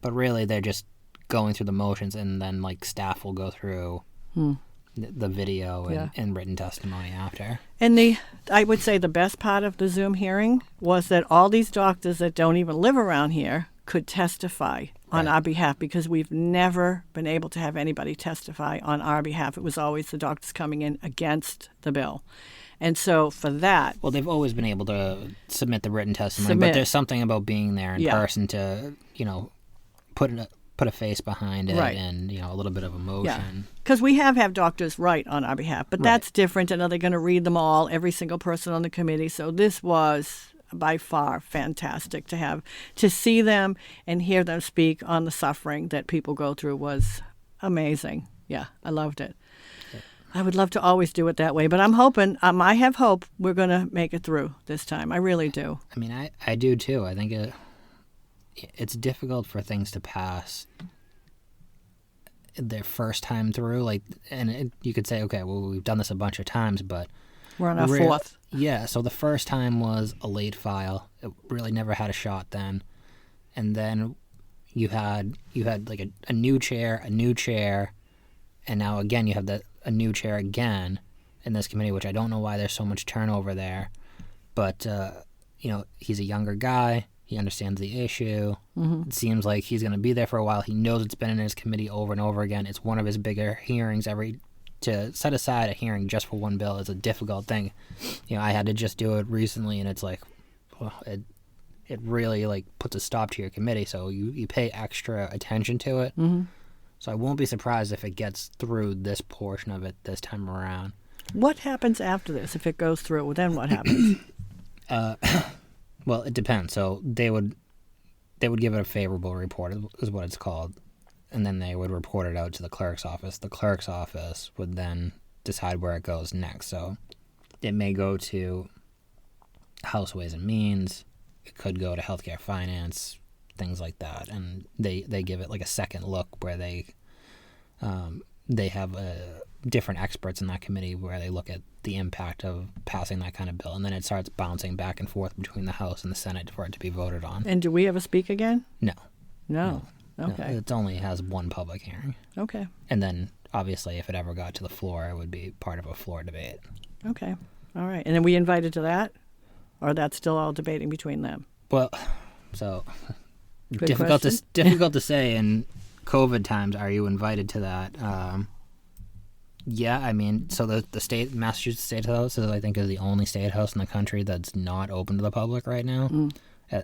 but really they're just going through the motions, and then like staff will go through the video and written testimony after. And I would say the best part of the Zoom hearing was that all these doctors that don't even live around here could testify on our behalf, because we've never been able to have anybody testify on our behalf. It was always the doctors coming in against the bill. And so for that... Well, they've always been able to submit the written testimony, but there's something about being there in person to, put a face behind it and, a little bit of emotion. Yeah, because we have doctors write on our behalf, but that's different. And are they going to read them all, every single person on the committee? So this was by far fantastic to see them and hear them speak on the suffering that people go through was amazing. Yeah, I loved it. Yeah. I would love to always do it that way, but I'm hoping, I have hope we're going to make it through this time. I really do. I mean, I do too. I think it's difficult for things to pass their first time through, you could say, okay, well, we've done this a bunch of times, but we're on our fourth. Yeah, so the first time was a late file. It really never had a shot then. And then you had like a new chair, and now again you have a new chair again in this committee, which I don't know why there's so much turnover there. But he's a younger guy. He understands the issue. Mm-hmm. It seems like he's going to be there for a while. He knows it's been in his committee over and over again. It's one of his bigger hearings. To set aside a hearing just for one bill is a difficult thing. I had to just do it recently, and it's like, well, it really puts a stop to your committee. So you pay extra attention to it. Mm-hmm. So I won't be surprised if it gets through this portion of it this time around. What happens after this? If it goes through, then what happens? Well, it depends. So they would give it a favorable report, is what it's called, and then they would report it out to the clerk's office. The clerk's office would then decide where it goes next. So it may go to House Ways and Means. It could go to Healthcare Finance, things like that, and they give it like a second look where they have different experts in that committee where they look at the impact of passing that kind of bill, and then it starts bouncing back and forth between the House and the Senate for it to be voted on. And do we ever speak again? No. No. Okay. No, it only has one public hearing. Okay. And then, obviously, if it ever got to the floor, it would be part of a floor debate. Okay. All right. And then we invited to that? Or that's still all debating between them? Well, so Good difficult question. to say in COVID times. Are you invited to that? Yeah, I mean, so the Massachusetts State House I think is the only state house in the country that's not open to the public right now.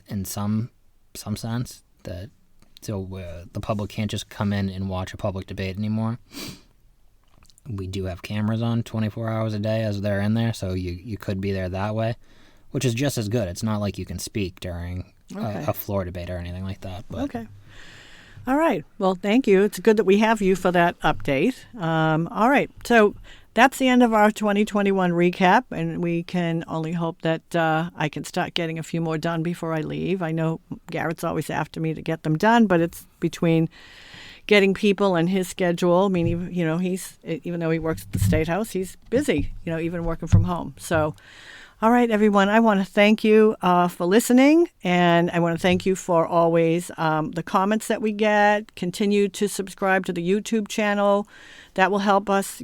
In some sense, that the public can't just come in and watch a public debate anymore. We do have cameras on 24 hours a day as they're in there, so you could be there that way, which is just as good. It's not like you can speak during a floor debate or anything like that. But. Okay. All right. Well, thank you. It's good that we have you for that update. All right. So that's the end of our 2021 recap, and we can only hope that I can start getting a few more done before I leave. I know Garrett's always after me to get them done, but it's between getting people and his schedule. I mean, he's even though he works at the State House, he's busy, even working from home. So, all right, everyone, I want to thank you for listening, and I want to thank you for always the comments that we get. Continue to subscribe to the YouTube channel. That will help us,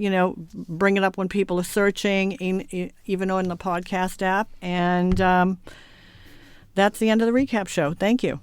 bring it up when people are searching, even on the podcast app. And that's the end of the recap show. Thank you.